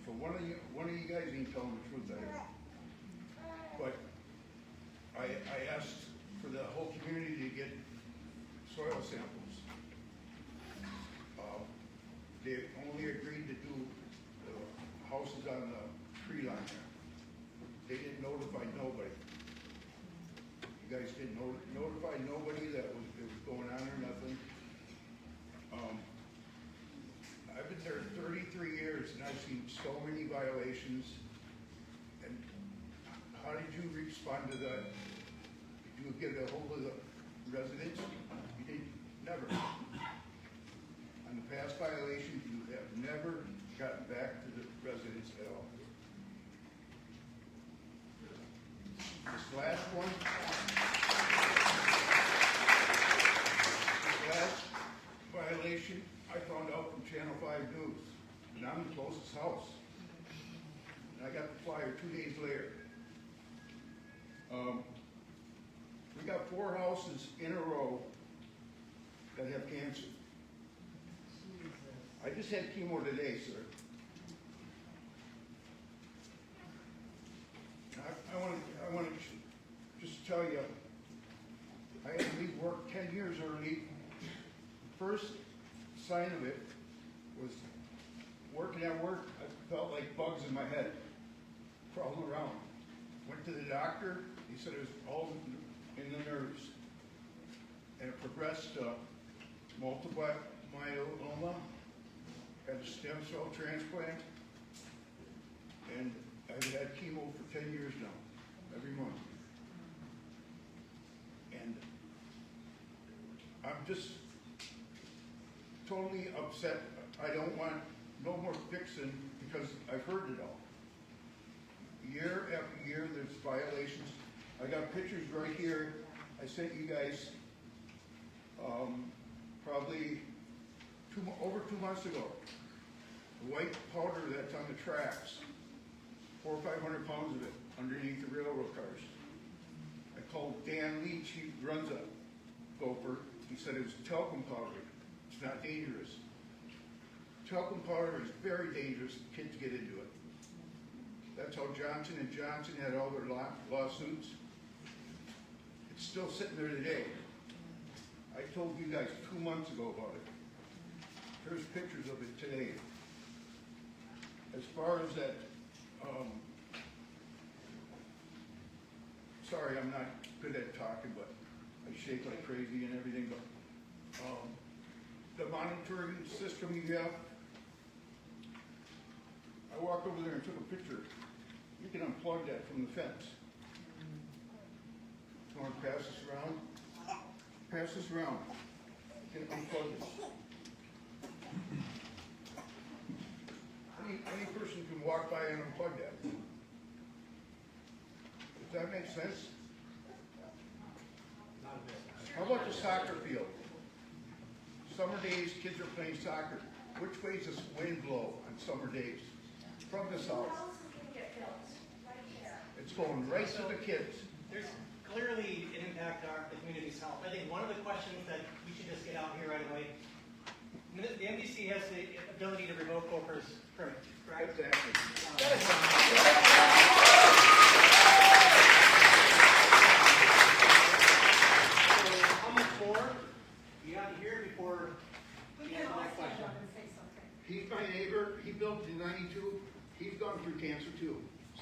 Speaker 10: So one of you guys ain't telling the truth there. But I asked for the whole community to get soil samples. They only agreed to do the houses on the tree line there. They didn't notify nobody. You guys didn't notify nobody that it was going on or nothing. I've been there 33 years and I've seen so many violations. And how did you respond to that? Did you get a hold of the residents? You didn't, never. On the past violations, you have never gotten back to the residents at all. This last one, this last violation, I found out from Channel 5 News, and I'm the closest house. And I got the flyer 2 days later. We got 4 houses in a row that have cancer. I just had chemo today, sir. I want to just tell you, I had to leave work 10 years early. The first sign of it was working at work. I felt like bugs in my head, crawling around. Went to the doctor. He said it was all in the nerves. And it progressed to multiple myeloma. Had a stem cell transplant, and I've had chemo for 10 years now, every month. And I'm just totally upset. I don't want no more fixing because I've heard it all. Year after year, there's violations. I got pictures right here. I sent you guys probably over 2 months ago. The white powder that's on the tracks, 400 or 500 pounds of it underneath the railroad cars. I called Dan Leach, he runs a Gopher. He said it was talcum powder. It's not dangerous. Talcum powder is very dangerous. Kids get into it. That's how Johnson & Johnson had all their lawsuits. It's still sitting there today. I told you guys 2 months ago about it. Here's pictures of it today. As far as that, sorry, I'm not good at talking, but I shake like crazy and everything, but the monitoring system you have, I walked over there and took a picture. You can unplug that from the fence. You want to pass this around? Pass this around. You can unplug this. Any person can walk by and unplug that. Does that make sense? How about the soccer field? Summer days, kids are playing soccer. Which way does the wind blow on summer days? From the south. It's going right to the kids.
Speaker 2: There's clearly an impact on the community's health. I think one of the questions that we should just get out here right away, the MDC has the ability to revoke Gopher's permit, correct?
Speaker 10: Exactly.
Speaker 2: That is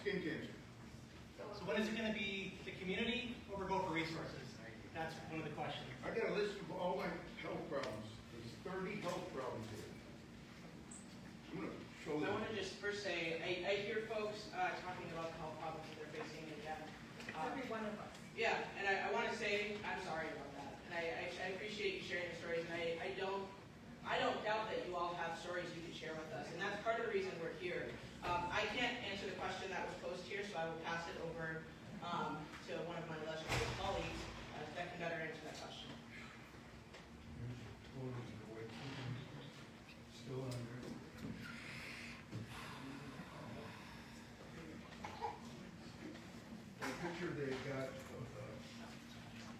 Speaker 10: Skin cancer.
Speaker 2: So when is it gonna be the community over Gopher Resources? That's one of the questions.
Speaker 10: I got a list of all my health problems. There's 30 health problems here. I'm gonna show
Speaker 3: I
Speaker 10: them.
Speaker 3: want to just first say, I hear folks talking about the health problems that they're facing, and
Speaker 6: Every one of us.
Speaker 3: yeah, and I want to say, I'm sorry about that, and I appreciate you sharing your stories, and I don't doubt that you all have stories you can share with us, and that's part of the reason we're here. I can't answer the question that was posed here, so I will pass it over to one of my illustrious colleagues that can better answer that question.
Speaker 1: Still on there.
Speaker 10: The picture they got of the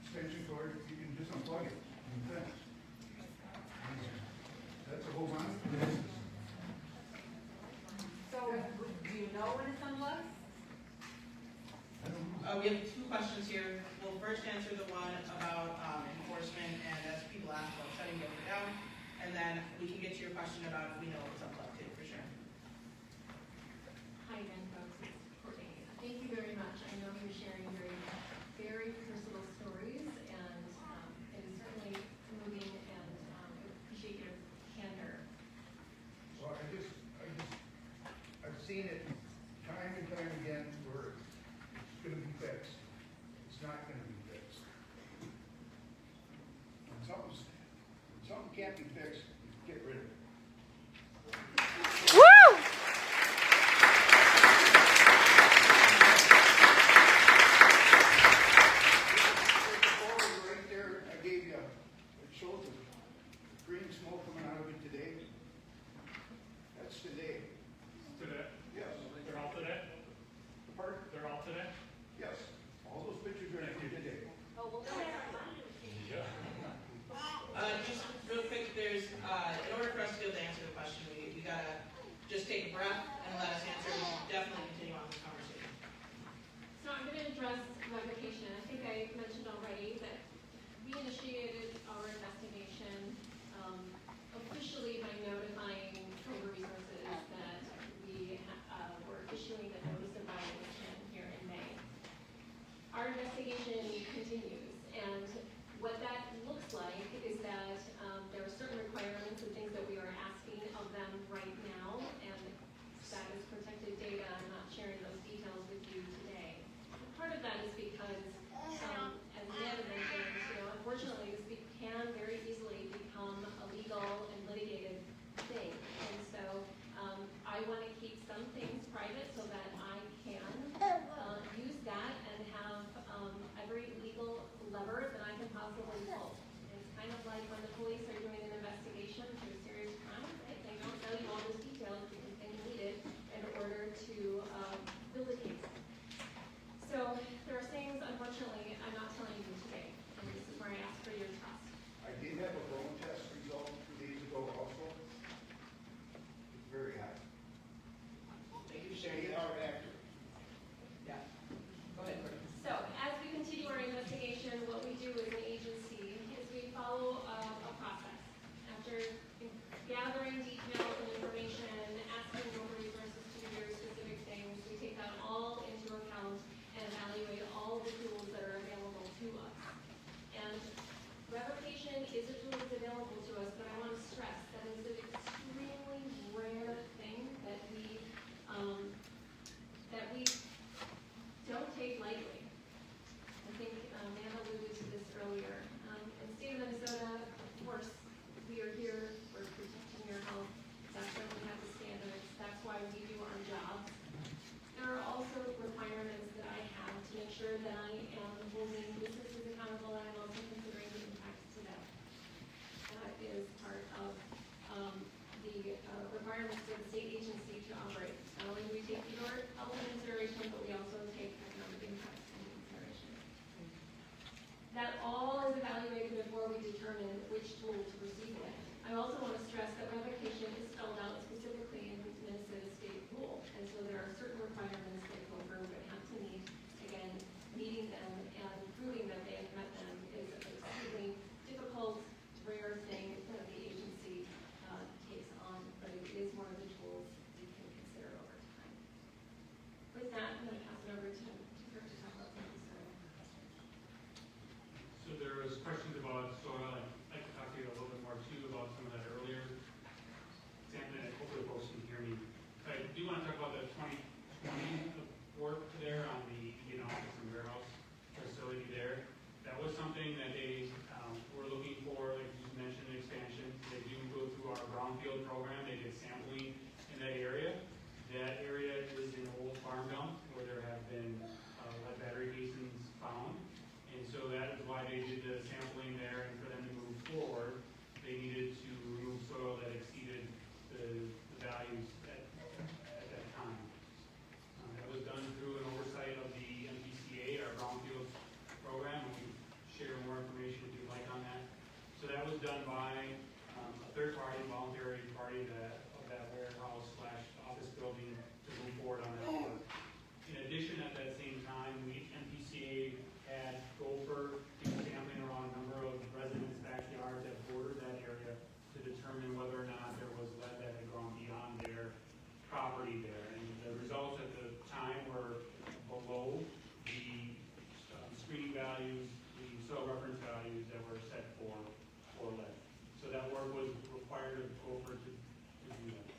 Speaker 10: extension cord, you can just unplug it. And finish. That's a whole on.
Speaker 6: So, do you know when it's unplugged?
Speaker 3: We have two questions here. We'll first answer the one about enforcement and as people ask about shutting Gopher down, and then we can get to your question about if we know it's unplugged too, for sure.
Speaker 4: Hi again, folks. It's Courtney. Thank you very much. I know you're sharing very personal stories, and it is certainly moving, and appreciate your candor.
Speaker 10: Well, I've seen it time and time again where it's gonna be fixed. It's not gonna be fixed. When something can't be fixed, get rid of it. Right there, I gave you, it shows the green smoke coming out of it today. That's today.
Speaker 7: Today?
Speaker 10: Yes.
Speaker 7: They're all today?
Speaker 10: Pardon?
Speaker 7: They're all today?
Speaker 10: Yes. All those pictures are from today.
Speaker 4: Oh, well, go ahead.
Speaker 3: Just real quick, there's, in order for us to be able to answer the question, we gotta just take a breath and let us answer, and we'll definitely continue on this conversation.
Speaker 4: So I'm going to address revocation. I think I mentioned already that we initiated our investigation officially by notifying Gopher Resources that we were issuing a notice of violation here in May. Our investigation continues, and what that looks like is that there are certain requirements and things that we are asking of them right now, and that is protected data. I'm not sharing those details with you today. Part of that is because, as Ned mentioned, unfortunately, this can very easily become a legal and litigated thing. And so I want to keep some things private so that I can use that and have every legal lever that I can possibly
Speaker 7: questions about soil. I'd like to talk to you a little bit more too about some of that earlier sampling, and hopefully folks can hear me. I do want to talk about the 2020 work there on the Eagan office and warehouse facility there. That was something that they were looking for, like you mentioned, expansion. They do go through our brownfield program. They did sampling in that area. That area is an old farm dump where there have been lead battery casings found. And so that is why they did the sampling there, and for them to move forward, they needed to remove soil that exceeded the values at that time. That was done through an oversight of the MPCA, our brownfield program. We can share more information if you'd like on that. So that was done by a third party, voluntary party of that warehouse / office building to move forward on that work. In addition, at that same time, MPCA had Gopher do sampling around a number of residents' backyards that bordered that area to determine whether or not there was lead that had gone beyond their property there. And the results at the time were below the screening values, the soil reference values that were set for lead. So that work was required of Gopher to do that.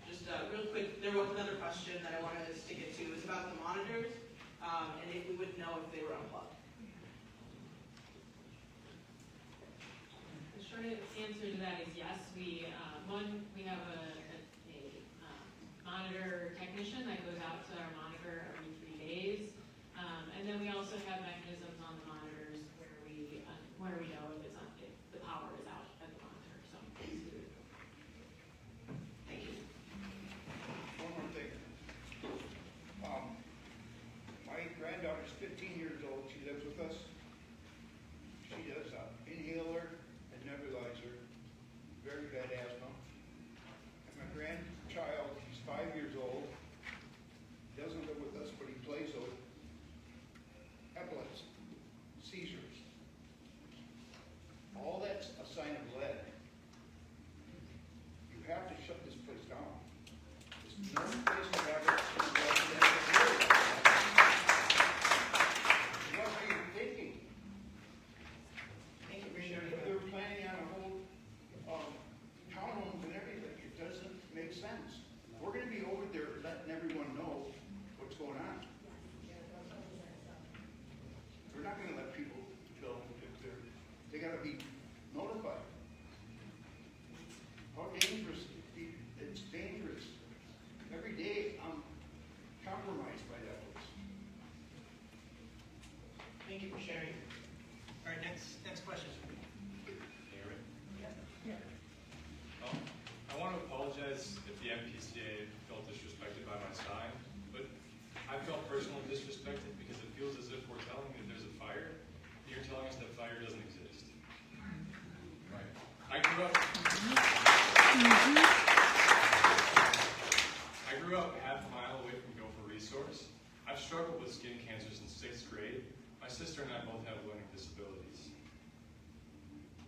Speaker 3: Just real quick, there was another question that I wanted us to get to. It was about the monitors, and if we would know if they were unplugged.
Speaker 5: The short answer to that is yes. We have a monitor technician that goes out to our monitor every 3 days, and then we also have mechanisms on the monitors where we know if the power is out at the monitor. So.
Speaker 3: Thank you.
Speaker 10: One more thing. My granddaughter's 15 years old. She lives with us. She does inhaler and nebulizer, very bad asthma. And my grandchild, he's 5 years old, doesn't live with us, but he plays with epilepsy, seizures. All that's a sign of lead. You have to shut this place down. There's no place to have it. What are you thinking?
Speaker 3: Thank you for
Speaker 10: I mean,
Speaker 3: sharing that.
Speaker 10: they're planning on a whole townhomes and everything. It doesn't make sense. We're going to be over there letting everyone know what's going on. We're not going to let people go if they got to be notified. How dangerous? It's dangerous. Every day I'm compromised by that place.
Speaker 3: Thank you for sharing.
Speaker 2: All right, next question.
Speaker 11: I want to apologize if the MPCA felt disrespected by my sign, but I felt personally disrespected because it feels as if we're telling you there's a fire, and you're telling us that fire doesn't exist. Right. I grew up half a mile away from Gopher Resources. I've struggled with skin cancer since 6th grade. My sister and I both have learning disabilities.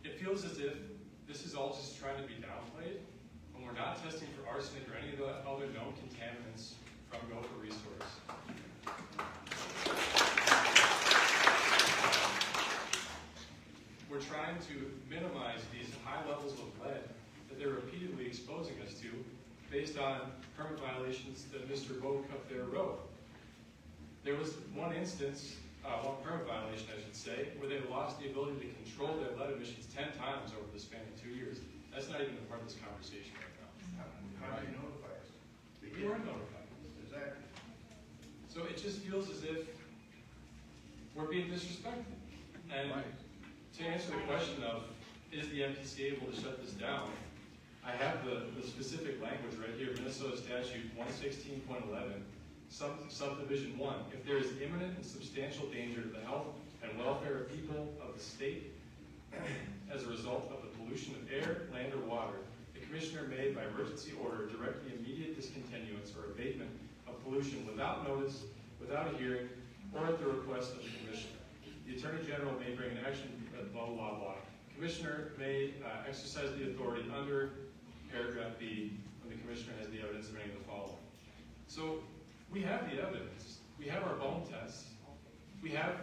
Speaker 11: It feels as if this is all just trying to be downplayed when we're not testing for arsenic or any of the other known contaminants from Gopher Resources. We're trying to minimize these high levels of lead that they're repeatedly exposing us to based on permit violations that Mr. Vogt up there wrote. There was one instance, one permit violation I should say, where they lost the ability to control their lead emissions 10 times over the span of 2 years. That's not even a part of this conversation right now.
Speaker 10: How do you notify us?
Speaker 11: We weren't notified.
Speaker 10: Exactly.
Speaker 11: So it just feels as if we're being disrespected. And to answer the question of, is the MPCA able to shut this down? I have the specific language right here, Minnesota Statute 116.11, subdivision 1. If there is imminent and substantial danger to the health and welfare of people of the state as a result of the pollution of air, land, or water, the commissioner may, by emergency order, direct the immediate discontinuance or abatement of pollution without notice, without a hearing, or at the request of the commissioner. The Attorney General may bring an action, blah, blah, blah. Commissioner may exercise the authority under paragraph B when the commissioner has the evidence of any of the following. So we have the evidence. We have our bone tests. We have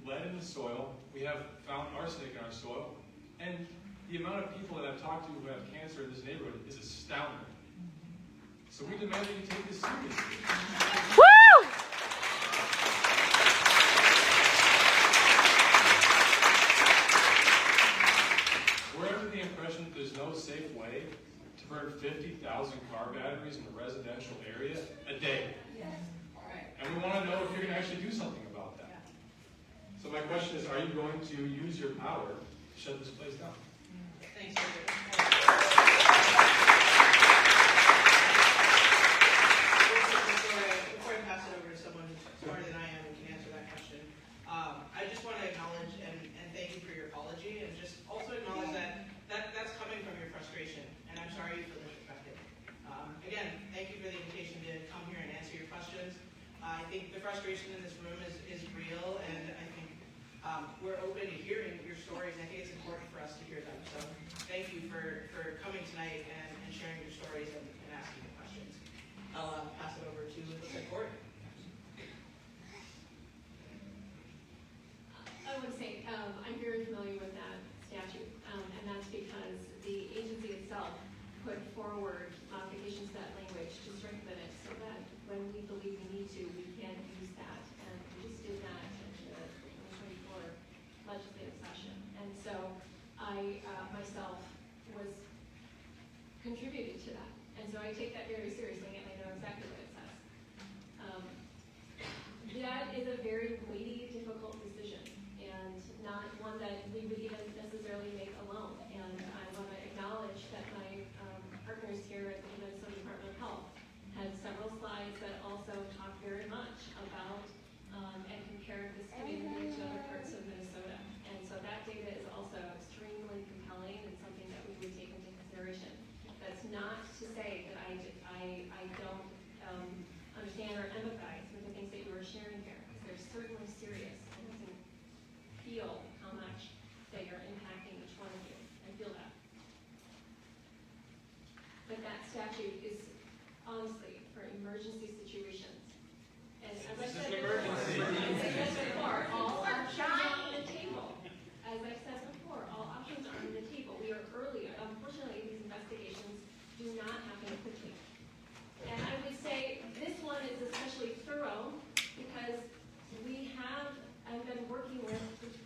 Speaker 11: lead in the soil, we have found arsenic in our soil, and the amount of people that I've talked to who have cancer in this neighborhood is astounding. So we demand that you take this seriously. We're under the impression that there's no safe way to burn 50,000 car batteries in a residential area a day. And we want to know if you're going to actually do something about that. So my question is, are you going to use your power to shut this place down?
Speaker 3: Thanks, David. Before I pass it over to someone who's smarter than I am and can answer that question, I just want to acknowledge and thank you for your apology, and just also acknowledge that's coming from your frustration, and I'm sorry you feel disrespected. Again, thank you for the invitation to come here and answer your questions. I think the frustration in this room is real, and I think we're open to hearing your stories. I think it's important for us to hear them. So thank you for coming tonight and sharing your stories and asking the questions. I'll pass it over to the court.
Speaker 4: I would say I'm very familiar with that statute, and that's because the agency itself put forward modifications to that language to strengthen it so that when we believe we need to, we can use that. And we just did that in the 2024 legislative session. And so I myself was contributed to that. And so I take that very seriously, and I know exactly what it says. That is a very weighty, difficult decision, and not one that we would even necessarily make alone. And I want to acknowledge that my partners here at the Minnesota Department of Health had several slides that also talk very much about and compare this community to other parts of Minnesota. And so that data is also extremely compelling and something that we would take into consideration. That's not to say that I don't understand or empathize with the things that you are sharing here. They're certainly serious, and I can feel how much they are impacting each one of you. I feel that. But that statute is honestly for emergency situations. And as I said before, all options are on the table. As I said before, all options are on the table. We are early. Unfortunately, these investigations do not happen quickly. And I would say this one is especially thorough because I've been working with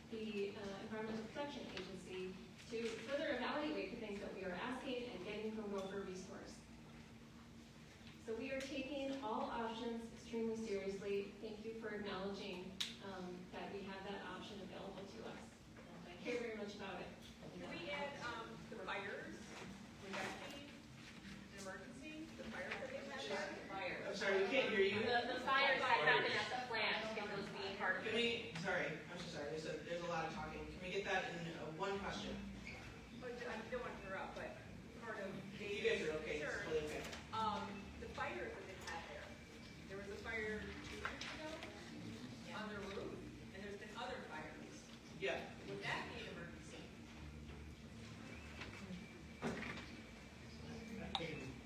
Speaker 4: the Environmental Protection Agency to further evaluate the things that we are asking and getting from Gopher Resources. So we are taking all options extremely seriously. Thank you for acknowledging that we have that option available to us. I care very much about it.
Speaker 12: Can we add the fires? Would that be an emergency? The fires that they've had there? Fire.
Speaker 3: I'm sorry, we can't hear you.
Speaker 6: The fires that happen at the plant, can those be part of it?
Speaker 3: I'm so sorry, there's a lot of talking. Can we get that in one question?
Speaker 12: But I don't want to interrupt, but part of
Speaker 3: You guys are okay, it's
Speaker 12: Sure.
Speaker 3: totally okay.
Speaker 12: The fires that they've had there was a fire 2 years ago on their roof, and there's been other fires.
Speaker 3: Yeah.
Speaker 12: Would that be an emergency?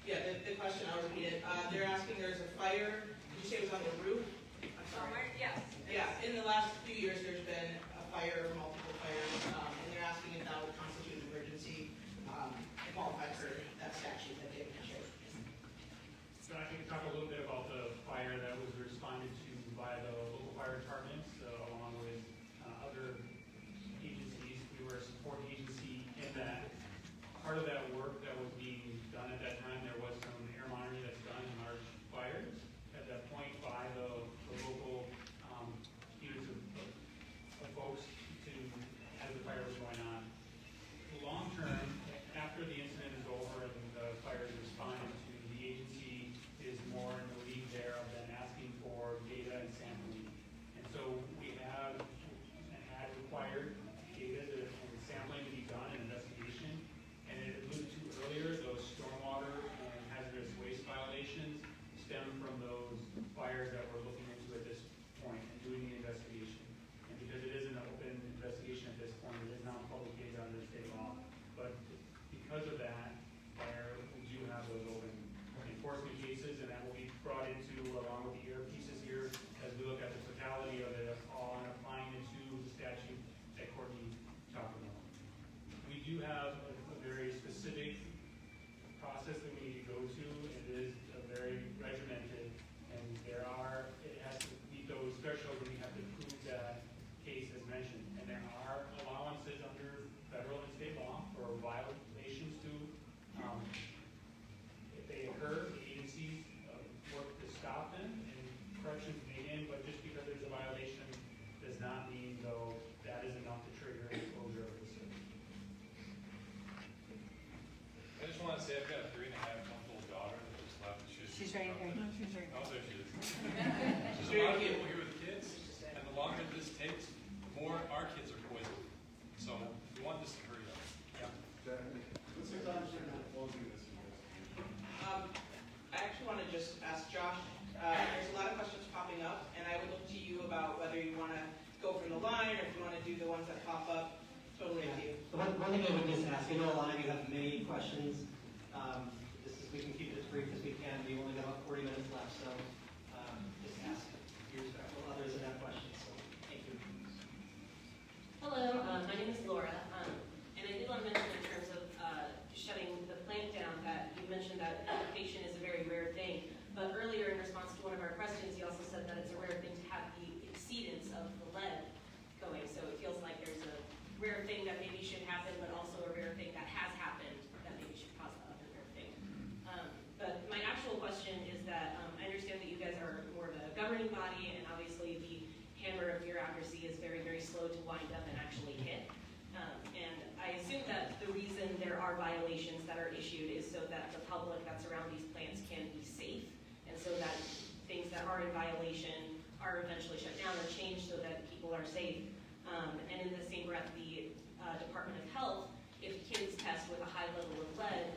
Speaker 3: Yeah, the question, I'll repeat it. They're asking, there's a fire, did you say it was on the roof? I'm sorry.
Speaker 12: Yes.
Speaker 3: Yeah, in the last few years, there's been a fire or multiple fires, and they're asking if that would constitute an emergency, to qualify for that statute that David shared.
Speaker 7: So I can talk a little bit about the fire that was responded to by the local fire departments, along with other agencies. We were a support agency in that. Part of that work that was being done at that time, there was some air monitoring that's done in large fires at that point by the local units of folks as the fire was going on. Long term, after the incident is over and the fire is responded to, the agency is more in the lead there of then asking for data and sampling. And so
Speaker 11: say I've got a 3.5-month-old daughter that just left.
Speaker 3: She's right here.
Speaker 11: Oh, there she is. There's a lot of people here with kids, and the longer this takes, the more our kids are poisoned. So we want this to hurry up. Yeah.
Speaker 1: What's the time frame for closing this investigation?
Speaker 3: I actually want to just ask Josh, there's a lot of questions popping up, and I would look to you about whether you want to go from the line or if you want to do the ones that pop up. Totally up to you.
Speaker 2: The one thing I would just ask, I know a lot of you have many questions. We can keep it as brief as we can. We only got about 40 minutes left, so just ask. Be respectful of others that have questions. So thank you.
Speaker 13: Hello, my name is Laura, and I did want to mention in terms of shutting the plant down that you mentioned that irrigation is a very rare thing. But earlier in response to one of our questions, you also said that it's a rare thing to have the exceedance of the lead going. So it feels like there's a rare thing that maybe should happen, but also a rare thing that has happened that maybe should cause the other rare thing. But my actual question is that I understand that you guys are more of a governing body, and obviously the hammer of bureaucracy is very, very slow to wind up and actually hit. And I assume that the reason there are violations that are issued is so that the public that's around these plants can be safe, and so that things that are in violation are eventually shut down or changed so that people are safe. And in the same breath, the Department of Health, if kids test with a high level of lead,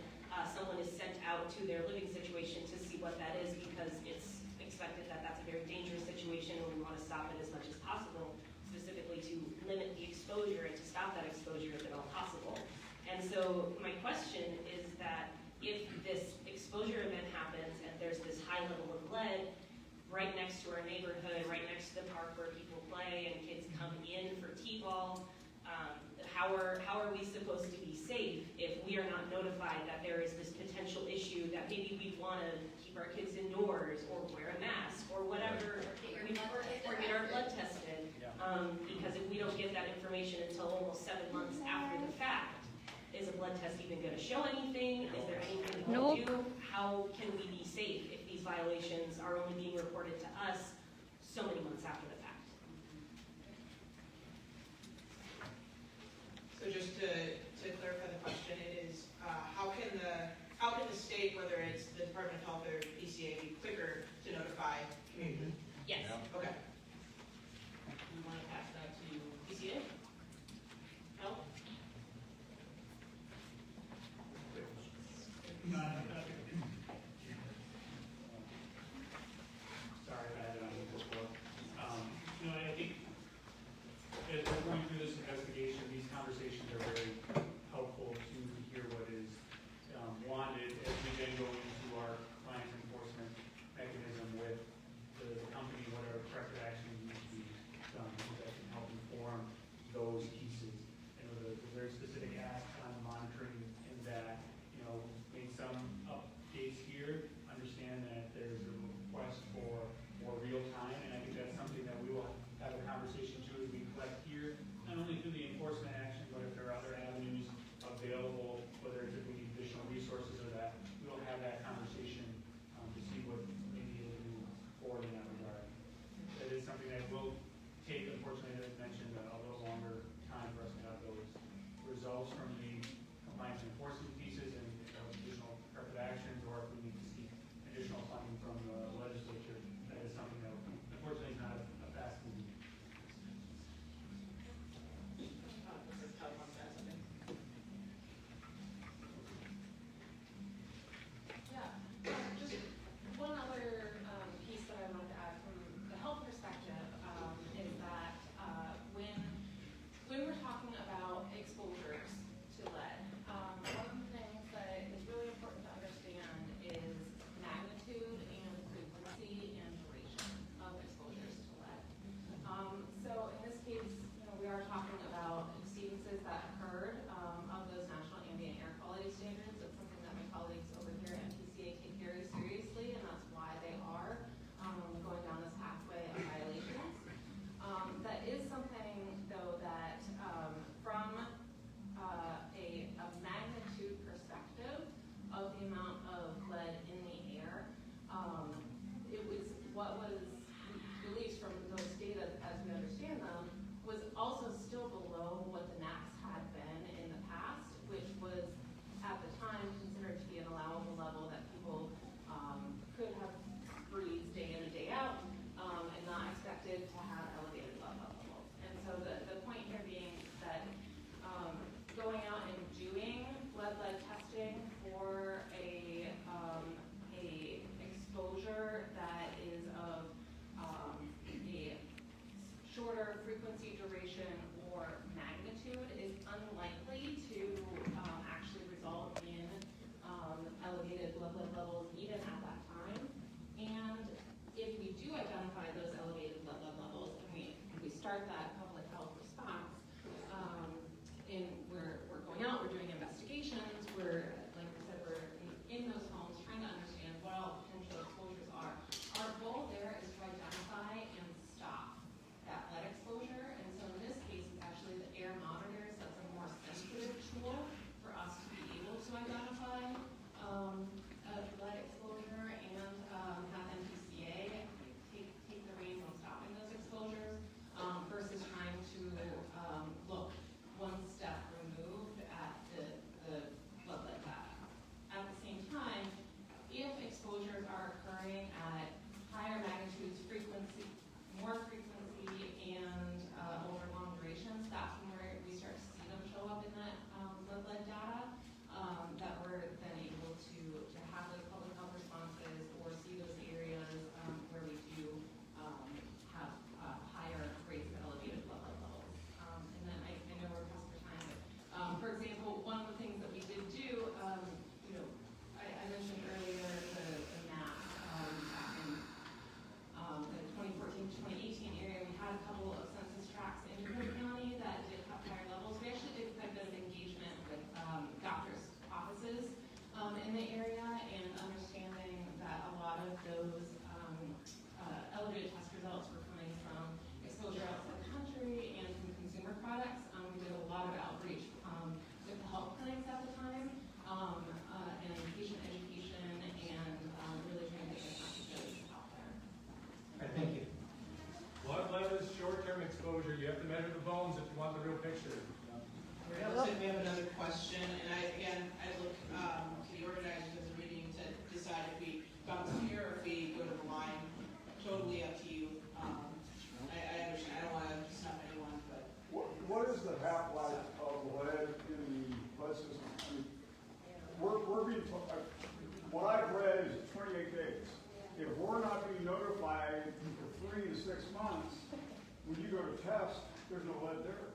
Speaker 13: someone is sent out to their living situation to see what that is, because it's expected that that's a very dangerous situation and we want to stop it as much as possible, specifically to limit the exposure and to stop that exposure if at all possible. And so my question is that if this exposure event happens and there's this high level of lead right next to our neighborhood, right next to the park where people play and kids come in for t-ball, how are we supposed to be safe if we are not notified that there is this potential issue that maybe we want to keep our kids indoors or wear a mask or whatever, or get our blood tested? Because if we don't get that information until almost 7 months after the fact, is a blood test even going to show anything? Is there anything we can do? How can we be safe if these violations are only being reported to us so many months after the fact?
Speaker 3: So just to clarify the question, it is how can the state, whether it's the Department of Health or PCA, be quicker to notify community?
Speaker 13: Yes.
Speaker 3: Okay.
Speaker 13: You want to pass that to PCA? No?
Speaker 7: Sorry, I had it on before. I think as we're going through this investigation, these conversations are very helpful to hear what is wanted as we then go into our client enforcement mechanism with the company, whatever corrective action needs to be done, so that can help inform those pieces. The very specific ask on monitoring in that, make some updates here, understand that there's a request for more real time, and I think that's something that we will have a conversation too as we collect here, not only through the enforcement action, but if there are other avenues available, whether it's if we need additional resources or that, we'll have that conversation to see what we need to move forward in that regard. That is something that will take, unfortunately, as mentioned, a little longer time for us to have those results from the compliance and enforcement pieces and additional corrective actions, or if we need to seek additional funding from the legislature. That is something that unfortunately is not a fast moving.
Speaker 6: Just one other piece that I wanted to add from the health perspective is that when we're talking about exposures to lead, one of the things that is really important to understand is magnitude and frequency and duration of exposures to lead. So in this case, we are talking about exceedances that occurred of those national ambient air quality standards. It's something that my colleagues over here at MPCA take very seriously, and that's why they are going down this pathway of violations. That is something, though, that from a magnitude perspective of the amount of lead in the air, it was what was released from those data, as we understand them, was also still below what the NACs had been in the past, which was at the time considered to be an duration or magnitude is unlikely to actually result in elevated blood levels even at that time. And if we do identify those elevated blood levels and we start that public health response, and we're going out, we're doing investigations, we're, like I said, we're in those homes trying to understand what all potential exposures are. Our goal there is to identify and stop that lead exposure. And so in this case, it's actually the air monitors that's a more sensitive tool for us to be able to identify lead exposure and have MPCA take the reins on stopping those exposures versus trying to look one step removed at the blood lead data. At the same time, if exposures are occurring at higher magnitudes, more frequency, and over long durations, that's when we start to see them show up in that blood lead data, that we're then able to have those public health responses or see those areas where we do have higher rates of elevated blood lead levels. And then I know we're past for time, but for example, one of the things that we did do, I mentioned earlier the map back in the 2014-2018 area. We had a couple of census tracts in Cook County that did have higher levels. We actually did quite a bit of engagement with doctors' offices in the area and understanding that a lot of those elevated test results were coming from exposure outside the country and from consumer products. We did a lot of outreach with the health clinics at the time and patient education and really trying to get those messages out there.
Speaker 2: All right, thank you.
Speaker 11: Blood lead is short-term exposure. You have to measure the bones if you want the real picture.
Speaker 3: All right, looks like we have another question, and I look to the organizers of the meeting to decide if we bounce here or if we go to the line. Totally up to you. I understand. I don't want to snuff anyone, but
Speaker 1: What is the half-life of lead in the blood system? I mean, we're being told, what I've read is 28 days. If we're not being notified for 3 to 6 months, when you go to test, there's no lead there.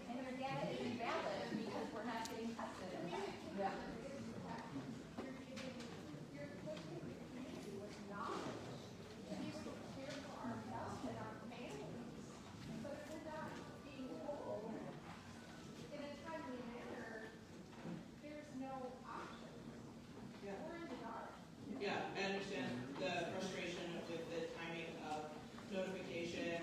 Speaker 4: And their data isn't valid because we're not getting tested. Yeah.
Speaker 3: yeah, I understand the frustration with the timing of notification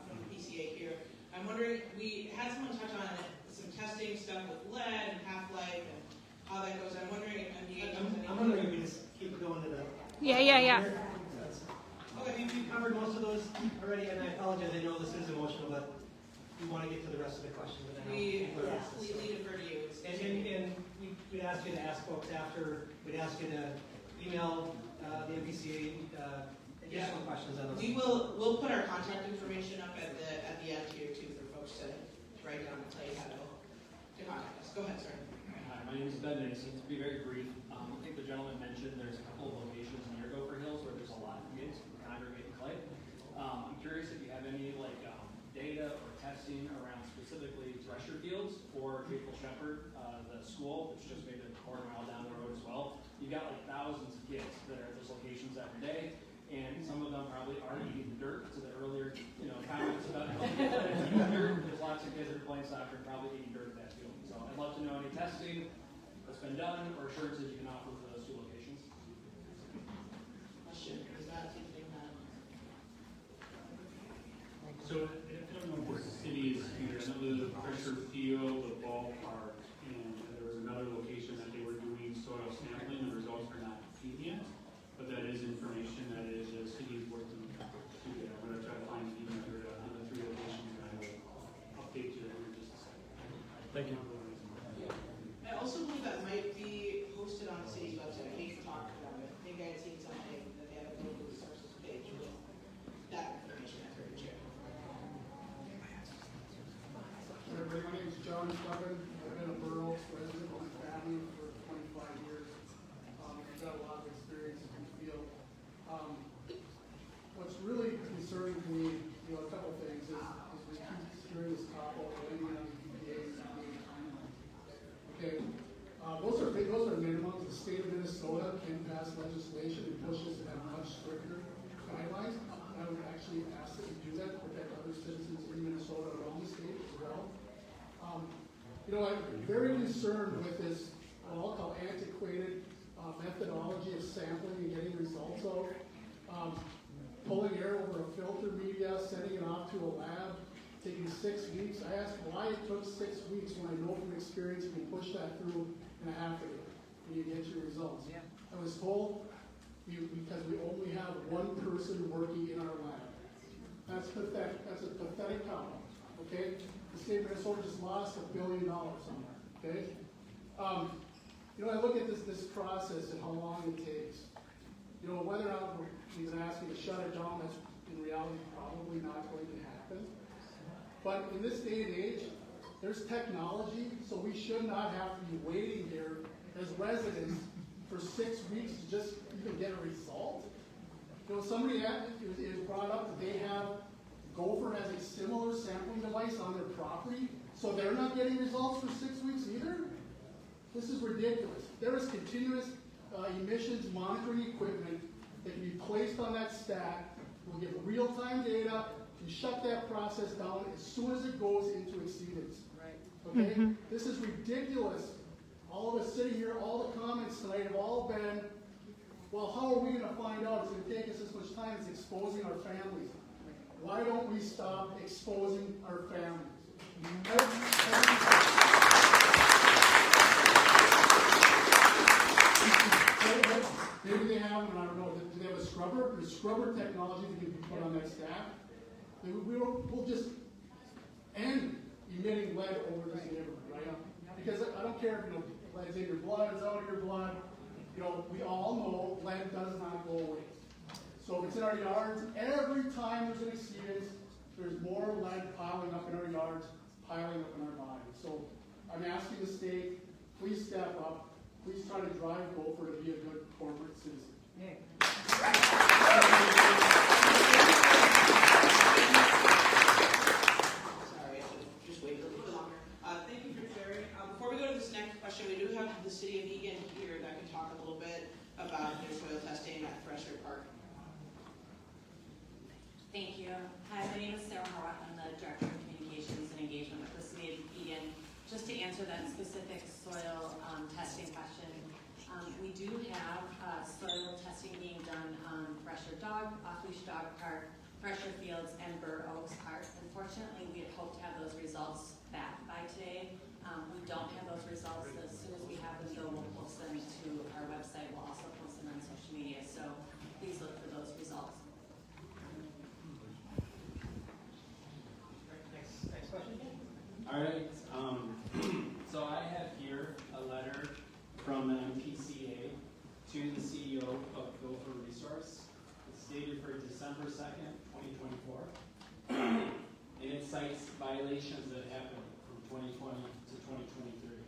Speaker 3: from the PCA here. I'm wondering, we had someone touch on some testing stuff with lead and half-life and how that goes. I'm wondering if MDH has any.
Speaker 2: I'm wondering if we just keep going to the.
Speaker 6: Yeah.
Speaker 2: Okay, we've covered most of those already, and I apologize, I know this is emotional, but we want to get to the rest of the questions. And I know
Speaker 3: We
Speaker 2: people are asking.
Speaker 3: completely defer to you.
Speaker 2: And we'd ask you to ask folks after, we'd ask you to email the MPCA additional questions on those.
Speaker 3: We'll put our contact information up at the end here too for folks to write down and tell you how to contact us. Go ahead, sir.
Speaker 14: Hi, my name is Ben Mason. To be very brief, I think the gentleman mentioned there's a couple of locations near Gopher Hills where there's a lot of kids who congregate in clay. I'm curious if you have any data or testing around specifically thresher fields or Faithful Shepherd, the school, which just maybe a quarter mile down the road as well. You've got like thousands of kids that are at those locations every day, and some of them probably are eating dirt. To the earlier, comments about eating dirt. There's lots of kids that are playing soccer and probably eating dirt at that field. So I'd love to know any testing that's been done or assurances you can offer for those two locations.
Speaker 3: Question, is that something that?
Speaker 7: So I don't know if the city is either another pressure field, a ballpark, and there was another location that they were doing soil sampling. The results are not seen yet, but that is information that is the city's working to get. I'm going to try to find the other 3 locations, and I will update you in just a second.
Speaker 11: Thank you.
Speaker 3: I also believe that might be hosted posted on the city's website. I hate to talk about it. I think I had seen something that they have a Gopher Resources page with that information that's very true.
Speaker 15: Everybody, my name is John Clevin. I've been a borough resident with my family for 25 years. I've got a lot of experience in the field. What's really concerning to me, a couple things, is we keep hearing this talk about landing on the EPA and MDH timeline. Okay, those are minimums. The state of Minnesota can pass legislation and push us to have much stricter guidelines. I would actually ask that we do that to protect other citizens in Minnesota around the state as well. I'm very concerned with this, what I'll call antiquated methodology of sampling and getting results out. Pulling air over a filter media, sending it off to a lab, taking 6 weeks. I asked why it took 6 weeks when I know from experience you can push that through in a half a day and you get your results. Yeah. I was told because we only have one person working in our lab. That's pathetic. That's a pathetic comment. Okay? The state of Minnesota just lost $1 billion somewhere. Okay? I look at this process and how long it takes. Whether or not we're even asking to shut it down, that's in reality probably not going to happen. But in this day and age, there's technology, so we should not have to be waiting here as residents for 6 weeks to just even get a result. Somebody is brought up that they have, Gopher has a similar sampling device on their property, so they're not getting results for 6 weeks either? This is ridiculous. There is continuous emissions monitoring equipment that can be placed on that stack, will give real-time data, and shut that process down as soon as it goes into exceedance. Right. Okay? This is ridiculous. All of us sitting here, all the comments tonight have all been, well, how are we going to find out? It's going to take us this much time. It's exposing our families. Why don't we stop exposing our families? Maybe they have, and I don't know, do they have a scrubber? There's scrubber technology that can be put on that stack. We'll just end emitting lead over this neighborhood, right? Because I don't care if lead's in your blood, it's out of your blood. We all know lead does not go away. So if it's in our yards, every time there's an exceedance, there's more lead piling up in our yards, piling up in our bodies. So I'm asking the state, please step up. Please try to drive Gopher to be a good corporate citizen. Yeah.
Speaker 3: Sorry, I should just wait a little bit longer. Thank you for sharing. Before we go to this next question, we do have the city of Eagan here that can talk a little bit about their soil testing at Fresher Park.
Speaker 16: Thank you. Hi, my name is Sarah Horwath. I'm the Director of Communications and Engagement with the City of Eagan. Just to answer that specific soil testing question, we do have soil testing being done on Fresher Dog, Off-Leash Dog Park, Fresher Fields, and Burr Oaks Park. Unfortunately, we had hoped to have those results back by today. We don't have those results. As soon as we have them, though, we'll post them to our website. We'll also post them on social media, so please look for those results.
Speaker 2: Next question.
Speaker 8: All right. So I have here a letter from the MPCA to the CEO of Gopher Resources. It's dated for December 2nd, 2024. And it cites violations that happened from 2020 to 2023.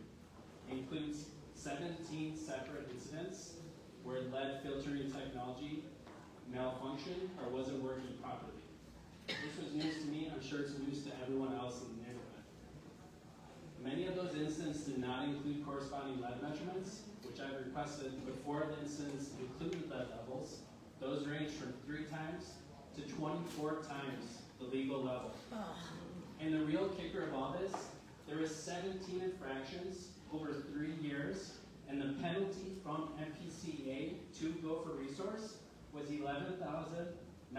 Speaker 8: It includes 17 separate incidents where lead filtering technology malfunctioned or wasn't working properly. This was news to me. I'm sure it's news to everyone else in the neighborhood. Many of those incidents did not include corresponding lead measurements, which I've requested, but 4 of the incidents included lead levels. Those range from 3 times to 24 times the legal level. And the real kicker of all this, there was 17 infractions over 3 years, and the penalty from MPCA to Gopher Resource was $11,950,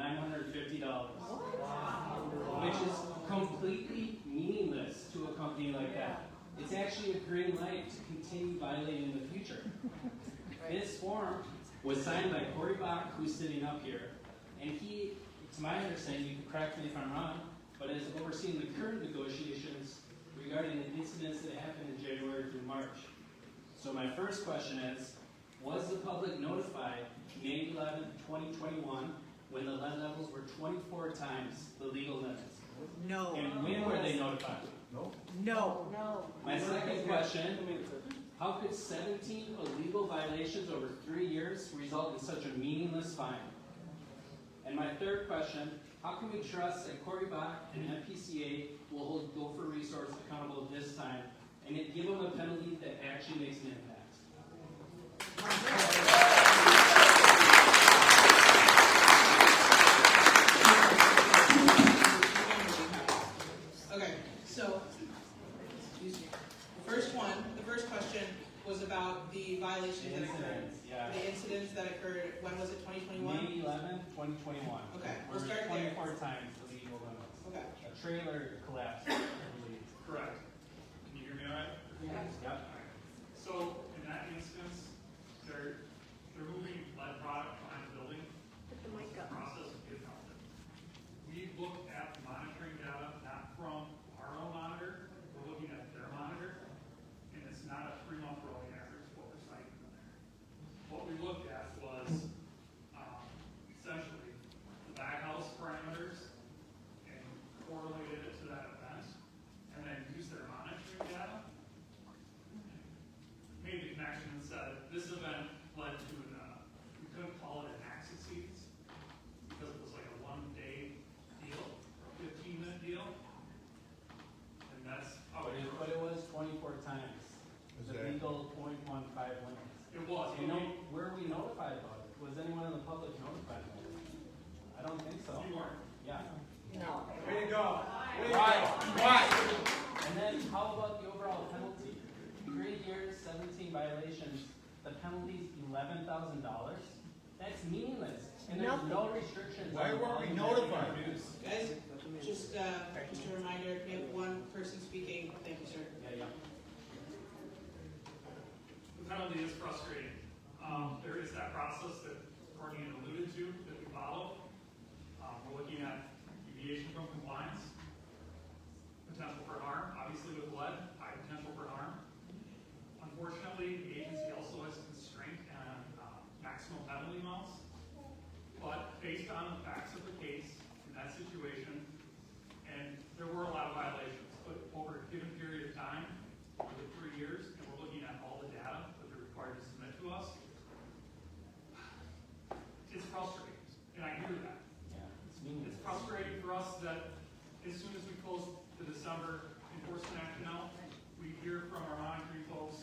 Speaker 8: which is completely meaningless to a company like that. It's actually a green light to continue violating in the future. This form was signed by Corey Bach, who's sitting up here, and he, to my understanding, you can correct me if I'm wrong, but is overseeing the current negotiations regarding the incidents that happened in January through March. So my first question is,
Speaker 14: Was the public notified May 11th, 2021, when the lead levels were 24 times the legal limits?
Speaker 9: No.
Speaker 14: And when were they notified?
Speaker 9: No.
Speaker 14: My second question, how could 17 illegal violations over 3 years result in such a meaningless fine? And my third question, how can we trust that Corey Bach and MPCA will hold Gopher Resources accountable this time and give them a penalty that actually makes an impact?
Speaker 3: Okay, so, excuse me. The first question was about the violations that occurred.
Speaker 14: Yeah.
Speaker 3: The incidents that occurred, when was it, 2021?
Speaker 14: May 11th, 2021.
Speaker 3: Okay, we'll
Speaker 14: Where
Speaker 3: start there.
Speaker 14: 24 times the legal limits.
Speaker 3: Okay.
Speaker 14: A trailer collapsed, I believe.
Speaker 17: Correct. Can you hear me all right?
Speaker 14: Yep.
Speaker 17: So in that instance, they're moving lead product behind the building.
Speaker 9: Put the mic up.
Speaker 17: Process of getting out there. We looked at the monitoring data, not from our own monitor, we're looking at their monitor, and it's not a 3-month rolling average, what we're citing in there. What we looked at was essentially the baghouse parameters and correlated it to that event, and then used their monitoring data, made the connection and said, this event led to we couldn't call it an axis because it was like a 1-day deal, or a 15-minute deal. And that's how
Speaker 14: But it was 24 times the legal 0.15 limits.
Speaker 17: It was.
Speaker 14: And were we notified about it? Was anyone in the public notified about it? I don't think so.
Speaker 17: You weren't.
Speaker 14: Yeah.
Speaker 9: No.
Speaker 1: Way to go.
Speaker 14: Why? And then how about the overall penalty? 3 years, 17 violations. The penalty's $11,000. That's meaningless. And there's no restrictions.
Speaker 10: Why
Speaker 14: on
Speaker 10: weren't we
Speaker 14: volume that you
Speaker 10: notified?
Speaker 14: produce.
Speaker 3: Guys, just a reminder, we have one person speaking. Thank you, sir.
Speaker 14: Yeah.
Speaker 17: The penalty is frustrating. There is that process that Courtney had alluded to that we follow. We're looking at deviation from compliance, potential for harm, obviously with lead, high potential for harm. Unfortunately, the agency also has constraint on maximum penalty amounts, but based on the facts of the case in that situation, and there were a lot of violations, but over a given period of time, over the 3 years, and we're looking at all the data that they're required to submit to us, it's frustrating, and I hear that. It's frustrating for us that as soon as we close the December enforcement action out, we hear from our monitoring folks,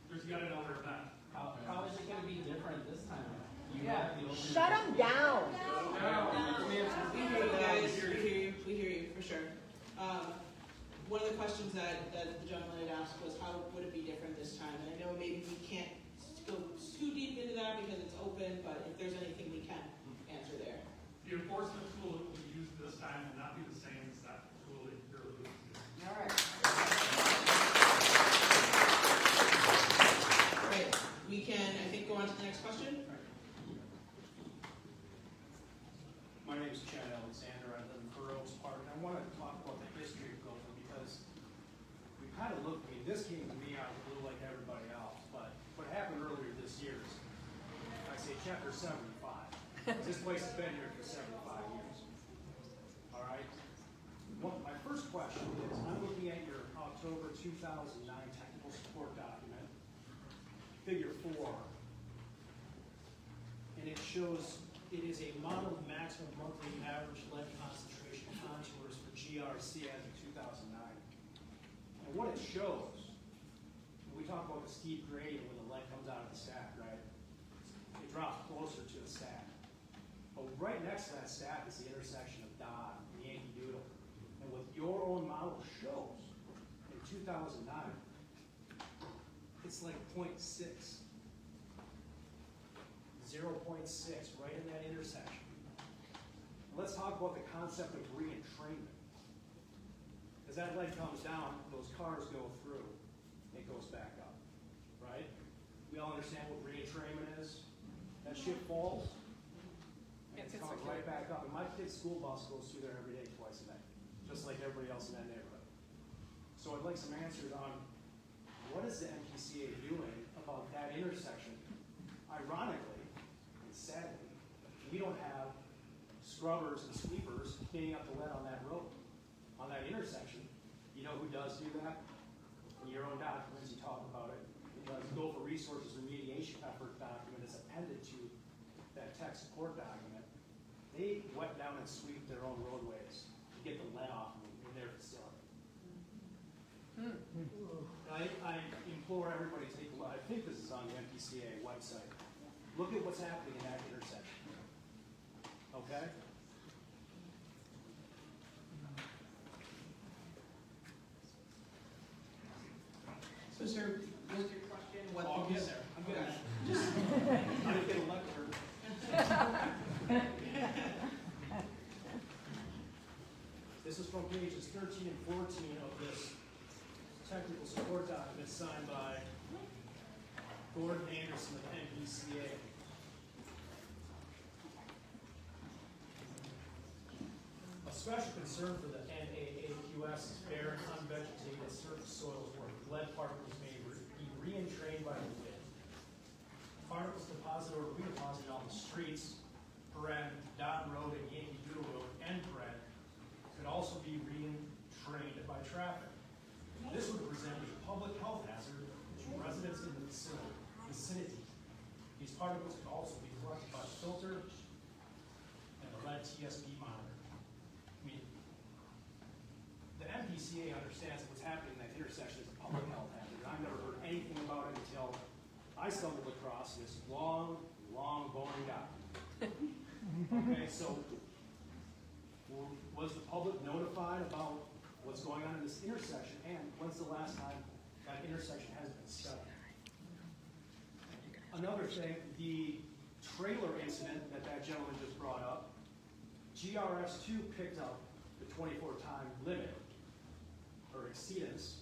Speaker 17: there's yet another event.
Speaker 14: How is it going to be different this time? You have the open
Speaker 9: Shut them down.
Speaker 3: We hear you guys, we hear you, for sure. One of the questions that the gentleman had asked was how would it be different this time? And I know maybe we can't go too deep into that because it's open, but if there's anything we can answer there.
Speaker 17: The enforcement tool that we use this time will not be the same as that tool that you're alluding to.
Speaker 9: All right.
Speaker 3: Right, we can, I think, go on to the next question.
Speaker 18: My name is Chad Alexander. I live in Burroughs Park. I want to talk about the history of Gopher because we kind of looked, this came to me out of the blue like everybody else, but what happened earlier this year is, I say chapter 75. This place has been here for 75 years. All right? My first question is, I'm looking at your October 2009 technical support document, figure 4, and it shows it is a model maximum monthly average lead concentration contours for GRC as of 2009. And what it shows, when we talk about the steep grade when the lead comes out of the stack, right? It drops closer to the stack. But right next to that stack is the intersection of Dodd and Yankee Doodle. And what your own model shows in 2009, it's like 0.6. 0.6 right in that intersection. Let's talk about the concept of re-entrainment. As that lead comes down, those cars go through, it goes back up, right? We all understand what re-entrainment is. That shit falls, and it comes right back up. And my kid's school bus goes through there every day, twice a day, just like everybody else in that neighborhood. So I'd like some answers on what is the MPCA doing about that intersection scrubbers and sweepers cleaning up the lead on that road, on that intersection. You know who does do that? In your own documents, you talk about it. The Gopher Resources remediation effort document is appended to that tech support document. They wet down and sweep their own roadways to get the lead off in their facility. I implore everybody to take a look. I think this is on the MPCA website. Look at what's happening in that intersection. Okay?
Speaker 3: So, sir, was your question what
Speaker 18: Oh, I'm
Speaker 3: things?
Speaker 18: getting there. I'm getting there. Just, I didn't get a lecture. This is from pages 13 and 14 of this technical support document signed by Gordon Anderson of MPCA. A special concern for the NAAQS is bare and unvegetated surface soils where lead particles may be re-entrained by the wind. Particles deposited or redeposited on the streets, Don Road and Yankee Doodle Road, could also be re-entrained by traffic. This would present a public health hazard to residents in the vicinity. These particles could also be collected by the filter and the lead TSB monitor. I mean, the MPCA understands that what's happening in that intersection is a public health hazard. I've never heard anything about it until I stumbled across this long, boring document. Okay, so was the public notified about what's going on in this intersection, and when's the last time that intersection has been studied? Another thing, the trailer incident that gentleman just brought up, GRS2 picked up the 24-time limit, or exceedance,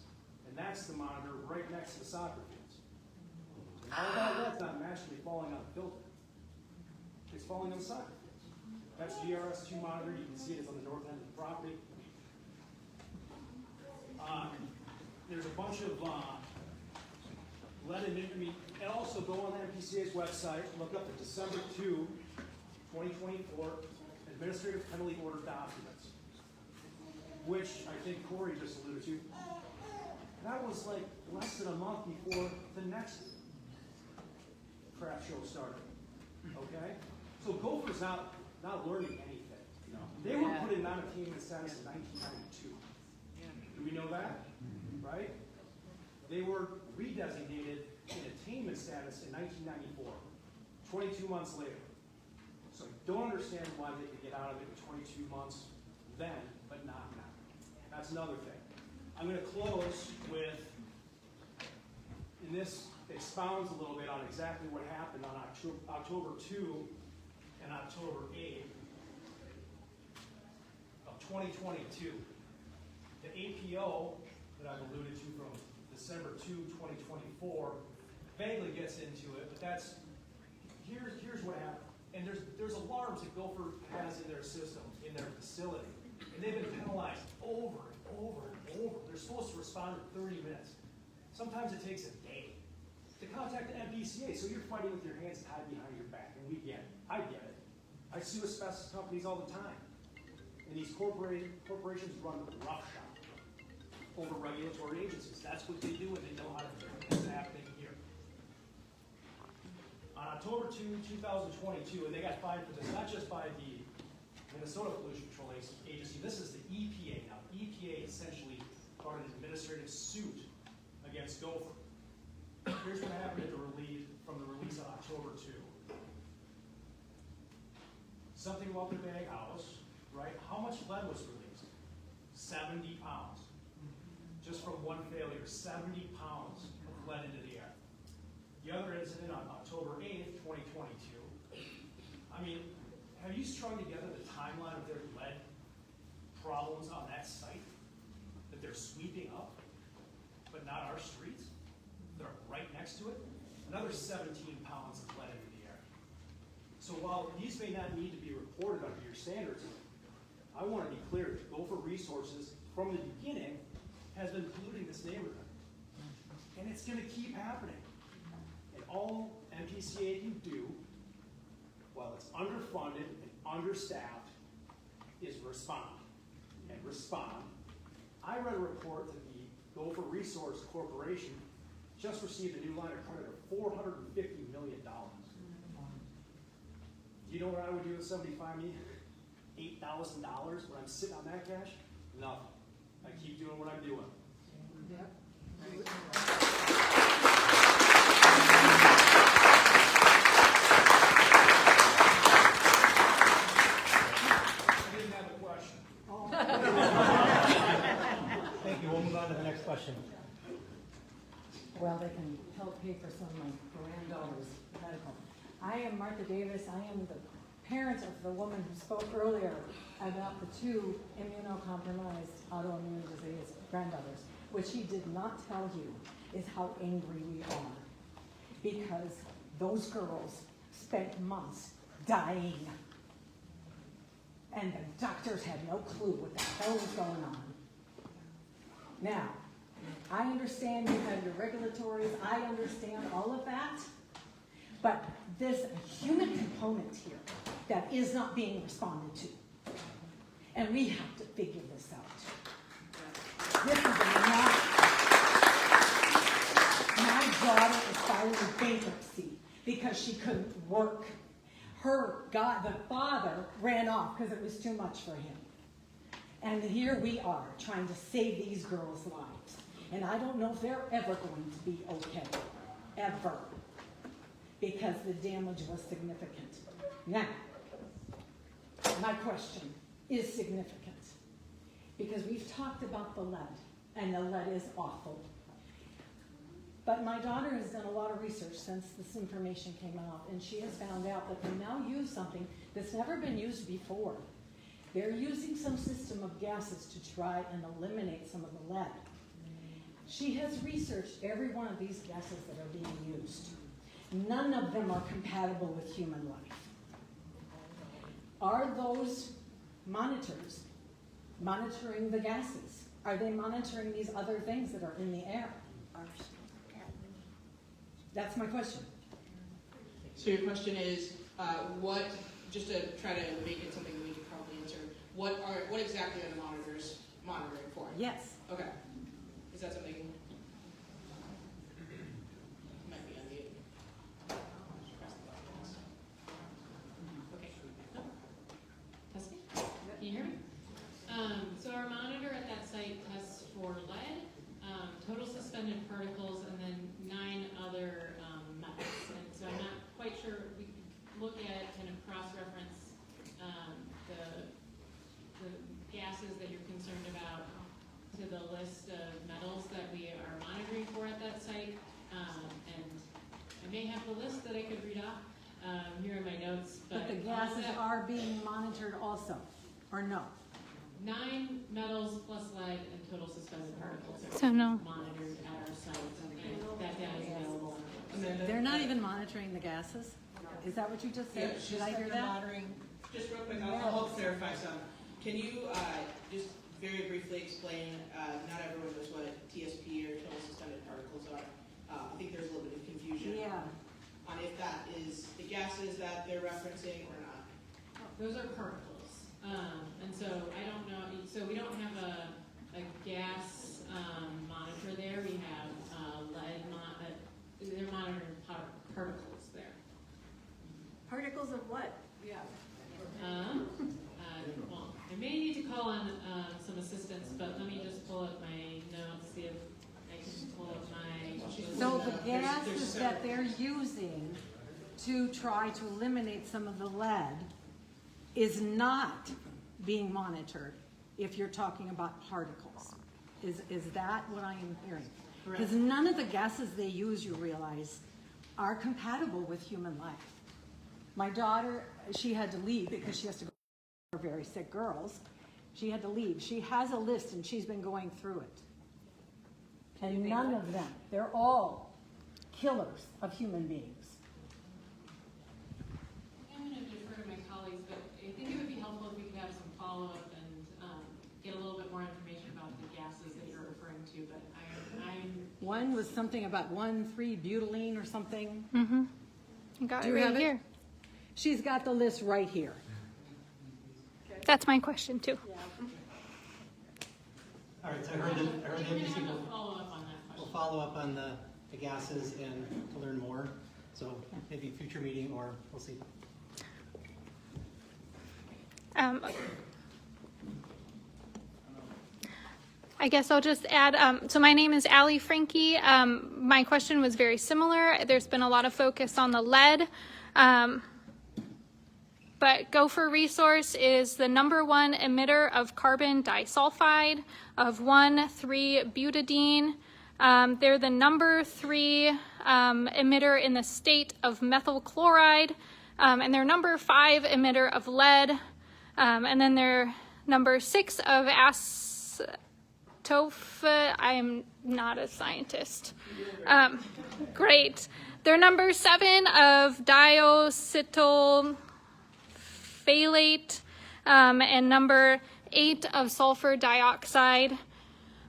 Speaker 18: and that's the monitor right next to the soccer fields. And all that's not magically falling on the filter. It's falling on the soccer fields. That's GRS2 monitor. You can see it is on the north end of the property. There's a bunch of lead and and also go on the MPCA's website, look up the December 2, 2024 administrative penalty order documents, which I think Corey just alluded to. That was like less than a month before the next crap show started. Okay? So Gopher's not learning anything. No. They were put in non-attainment status in 1992. Do we know that? Right? They were redesignated in attainment status in 1994, 22 months later. So I don't understand why they could get out of it in 22 months then, but not now. That's another thing. I'm going to close with, and this expounds a little bit on exactly what happened on October 2 and October 8 of 2022. The APO that I've alluded to from December 2, 2024, vaguely gets into it, but here's what happened. And there's alarms that Gopher has in their system, in their facility, and they've been penalized over and over and over. They're supposed to respond in 30 minutes. Sometimes it takes a day to contact the MPCA, so you're fighting with your hands tied behind your back, and we get it. I get it. I sue asbestos companies all the time. And these corporations run roughshod over regulatory agencies. That's what they do, and they know how to do it. It's happening here. On October 2, 2022, and they got fined for this, not just by the Minnesota Pollution Control Agency, this is the EPA now. The EPA essentially brought an administrative suit against Gopher. Here's what happened at from the release on October 2. Something about the bag house, right? How much lead was released? 70 pounds. Just from one failure, 70 pounds of lead into the air. The other incident on October 8th, 2022. I mean, have you strung together the timeline of their lead problems on that site that they're sweeping up, but not our streets? They're right next to it. Another 17 pounds of lead into the air. So while these may not need to be reported under your standards, I want to be clear that Gopher Resources, from the beginning, has been polluting this neighborhood. And it's going to keep happening. And all MPCA can do, while it's underfunded and understaffed, is respond. And respond. I read a report that the Gopher Resources Corporation just received a new line of credit of $450 million. Do you know what I would do with $75 million? $8,000 when I'm sitting on that cash? Nothing. I keep doing what I'm doing.
Speaker 15: Yep.
Speaker 18: I didn't have a question.
Speaker 2: Thank you. We'll move on to the next question.
Speaker 19: Well, they can help pay for some of my granddaughter's medical. I am Martha Davis. I am the parent of the woman who spoke earlier about the 2 immunocompromised autoimmune disease granddaughters. What she did not tell you is how angry we are, because those girls spent months dying, and the doctors had no clue what the hell was going on. Now, I understand you have your regulatories, I understand all of that, but there's a human component here that is not being responded to. And we have to figure this out. This is enough. My daughter is filing bankruptcy because she couldn't work. The father ran off because it was too much for him. And here we are trying to save these girls' lives. And I don't know if they're ever going to be okay. Ever. Because the damage was significant. Now, my question is significant. Because we've talked about the lead, and the lead is awful. But my daughter has done a lot of research since this information came out, and she has found out that they now use something that's never been used before. They're using some system of gases to try and eliminate some of the lead. She has researched every one of these gases that are being used. None of them are compatible with human life. Are those monitors monitoring the gases? Are they monitoring these other things that are in the air? That's my question.
Speaker 3: So your question is, just to try to make it something that we can probably answer, what exactly are the monitors monitoring for?
Speaker 19: Yes.
Speaker 3: Okay. Is that something? Might be unmuted.
Speaker 5: Okay. No. Testing? Can you hear me? So our monitor at that site tests for lead, total suspended particles, and then 9 other metals. And so I'm not quite sure. We could look at kind of cross-reference the gases that you're concerned about to the list of metals that we are monitoring for at that site. And I may have the list that I could read off here in my notes.
Speaker 19: But the gases are being monitored also, or no?
Speaker 5: 9 metals plus lead and total suspended particles are monitored at our site, and that data is available.
Speaker 19: They're not even monitoring the gases? Is that what you just said?
Speaker 3: Yeah,
Speaker 19: Did I hear that?
Speaker 3: Just real quick, I'll help clarify some. Can you just very briefly explain, not everyone knows what TSP or total suspended particles are. I think there's a little bit of confusion on if that is the gases that they're referencing or not.
Speaker 5: Those are particles. And so I don't know, so we don't have a gas monitor there. We have lead, they're monitoring particles there.
Speaker 4: Particles of what?
Speaker 5: Yeah. Well, I may need to call on some assistance, but let me just pull up my notes, see if I can pull up my...
Speaker 19: So the gases that they're using to try to eliminate some of the lead is not being monitored if you're talking about particles. Is that what I am hearing? Because none of the gases they use, you realize, are compatible with human life. My daughter, she had to leave because she has to go for very sick girls. She had to leave. She has a list and she's been going through it. And none of them, they're all killers of human beings.
Speaker 5: I'm going to defer to my colleagues, but I think it would be helpful if we could have some follow-up and get a little bit more information about the gases that you're referring to. But
Speaker 19: One was something about 1,3-butylene or something.
Speaker 20: Mm-hmm. Got
Speaker 19: Do
Speaker 20: it
Speaker 19: you
Speaker 20: right
Speaker 19: have it?
Speaker 20: here.
Speaker 19: She's got the list right here.
Speaker 9: Okay.
Speaker 20: That's my question too.
Speaker 2: All right, so I heard the MPC
Speaker 5: We'll
Speaker 2: will
Speaker 5: follow up on that question.
Speaker 2: follow up on the gases and to learn more. So maybe future meeting, or we'll see.
Speaker 20: I guess I'll just add, so my name is Allie Frankie. My question was very similar. There's been a lot of focus on the lead. But Gopher Resource is the #1 emitter of carbon disulfide of 1,3-butadiene. They're the #3 emitter in the state of methyl chloride, and they're #5 emitter of lead, and then they're #6 of acetophe. I'm not a scientist. Great. They're #7 of diacetyl phthalate, and #8 of sulfur dioxide.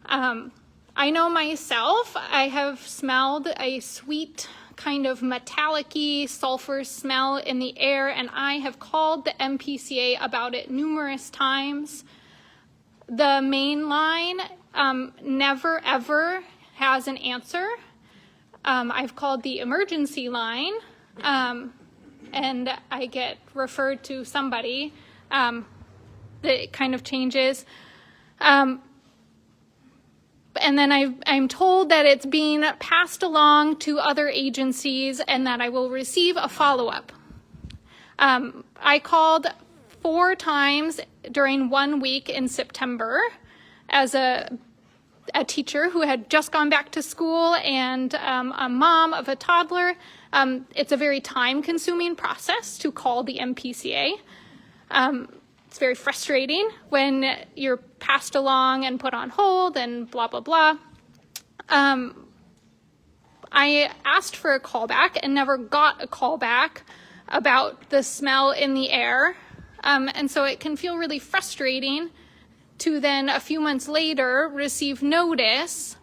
Speaker 20: I know myself, I have smelled a sweet kind of metallic-y sulfur smell in the air, and I have called the MPCA about it numerous times. The main line never ever has an answer. I've called the emergency line, and I get referred to somebody that kind of changes. And then I'm told that it's being passed along to other agencies and that I will receive a follow-up. I called 4 times during 1 week in September as a teacher who had just gone back to school and a mom of a toddler. It's a very time-consuming process to call the MPCA. It's very frustrating when you're passed along and put on hold and blah, blah, blah. I asked for a callback and never got a callback about the smell in the air. And so it can feel really frustrating to then a few months later receive notice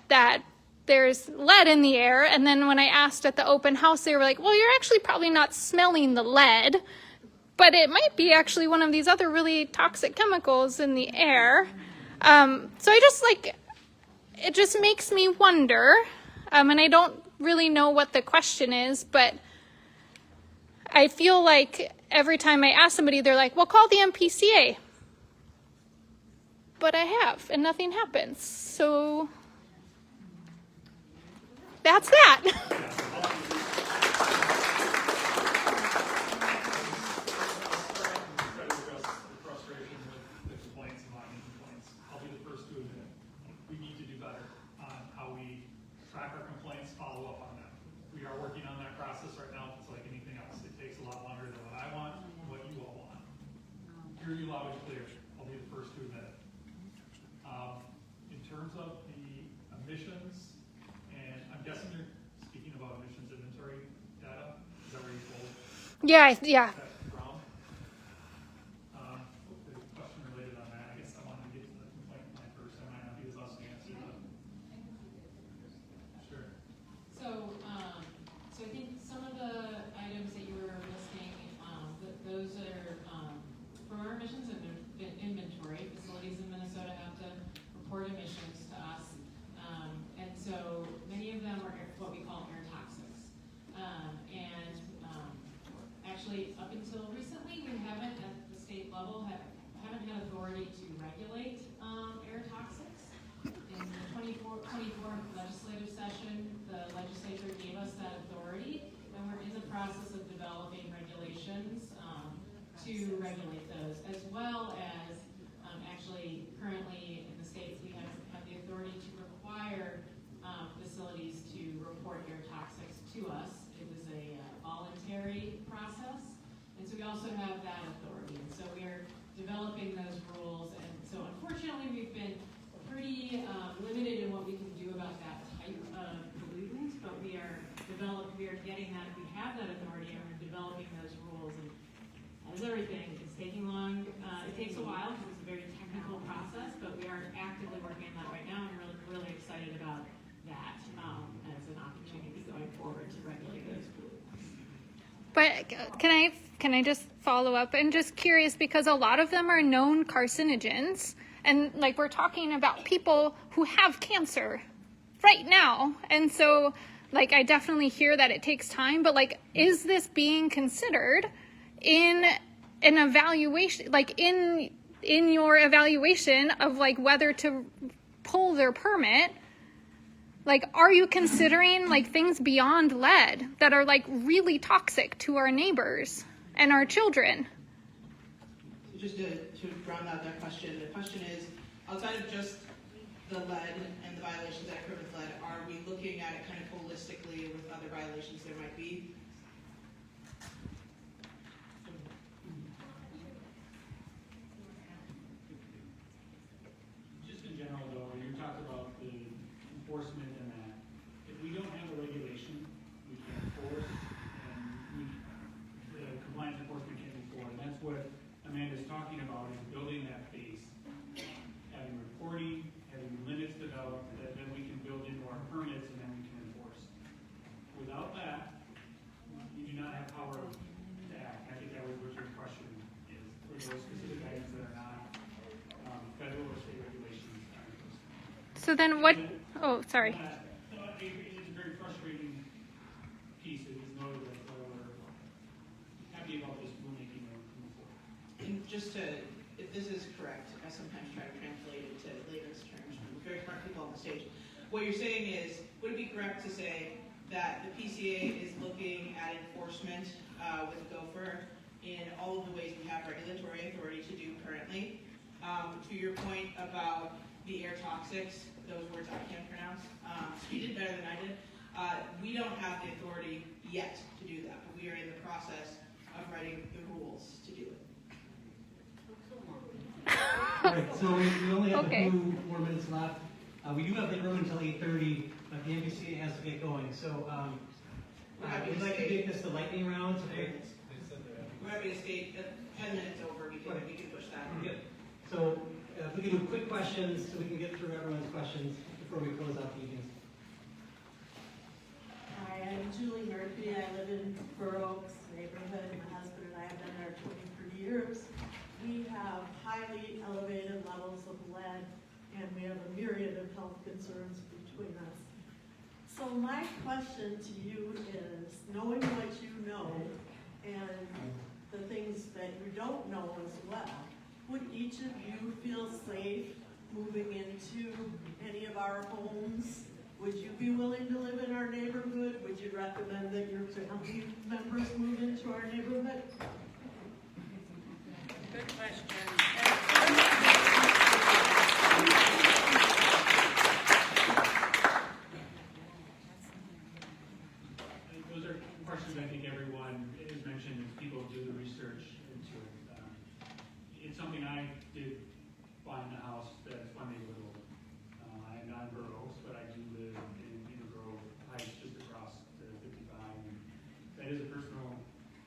Speaker 20: that there's lead in the air. And then when I asked at the open house, they were like, well, you're actually probably not smelling the lead, but it might be actually one of these other really toxic chemicals in the air. So I just it just makes me wonder, and I don't really know what the question is, but I feel like every time I ask somebody, they're like, well, call the MPCA. But I have, and nothing happens. So that's that.
Speaker 17: Hear you loud and clear. I'll be the first to admit it. In terms of the emissions, and I'm guessing you're speaking about emissions inventory data. Is that where you told?
Speaker 20: Yeah.
Speaker 17: There's a question related on that. I guess I wanted to get to the complaint line first. I might not be as us to answer that. Sure.
Speaker 5: So I think some of the items that you were listing, those are from our emissions inventory. Facilities in Minnesota have to report emissions to us, and so many of them are what we call air toxics. Actually, up until recently, we haven't at the state level haven't had authority to regulate air toxics. In the 24 legislative session, the legislature gave us that authority, and we're in the process of developing regulations to regulate those, as well as actually currently in the states we have the authority to require facilities to report air toxics to us. It was a voluntary process, and so we also have that authority. And so we are developing those rules, and so unfortunately we've been pretty limited in what we can do about that type of pollutant, but we are getting that, we have that authority, and we're developing those rules. And as everything, it's taking long, it takes a while because it's a very technical process, but we are actively working on that right now, and really, really excited about that as an opportunity going forward to regulate those pollutants.
Speaker 20: But can I can I just follow up? I'm just curious because a lot of them are known carcinogens. And like we're talking about people who have cancer right now. And so like I definitely hear that it takes time, but like is this being considered in an evaluation, like in your evaluation of like whether to pull their permit? Like, are you considering like things beyond lead that are like really toxic to our neighbors and our children?
Speaker 3: Just to round out that question, the question is, outside of just the lead and the violations that occur with lead, are we looking at it kind of holistically with other violations there might be?
Speaker 7: Just in general though, when you talk about the enforcement and that, if we don't have a regulation, we can enforce and the compliance enforcement can't move forward. And that's what Amanda's talking about, is building that base, having reporting, having limits developed that then we can build into our permits and then we can enforce. Without that, you do not have power to act. I think that was what your question is, for those specific items that are not federal or state regulations.
Speaker 20: So then what, oh, sorry.
Speaker 7: No, it's a very frustrating piece. It is noted that we're happy about this rulemaking and move forward.
Speaker 3: And just to, if this is correct, I sometimes try to translate it to layman's terms from very smart people on the stage. What you're saying is, would it be correct to say that the PCA is looking at enforcement with Gopher in all of the ways we have regulatory authority to do currently? To your point about the air toxics, those words I can't pronounce, you did better than I did. We don't have the authority yet to do that, but we are in the process of writing the rules to do it.
Speaker 21: Right, so we only have a few more minutes left. We do have the room until 8:30, but the MPCA has to get going. So we'd like to make this the lightning round today.
Speaker 3: We're happy to stay 10 minutes over. We can push that.
Speaker 21: Good. So if we can do quick questions so we can get through everyone's questions before we close out the evening.
Speaker 22: Hi, I'm Julie Murphy. I live in Fur Oaks neighborhood. My husband and I have been there 23 years. We have highly elevated levels of lead, and we have a myriad of health concerns between us. So my question to you is, knowing what you know and the things that you don't know as well, would each of you feel safe moving into any of our homes? Would you be willing to live in our neighborhood? Would you recommend that your family members move into our neighborhood?
Speaker 12: Good question.
Speaker 7: Those are questions I think everyone has mentioned as people do the research into it. It's something I did find a house that's funding little. I'm not in Burr Oaks, but I do live in Beaver Grove Heights, just across the 55. And that is a personal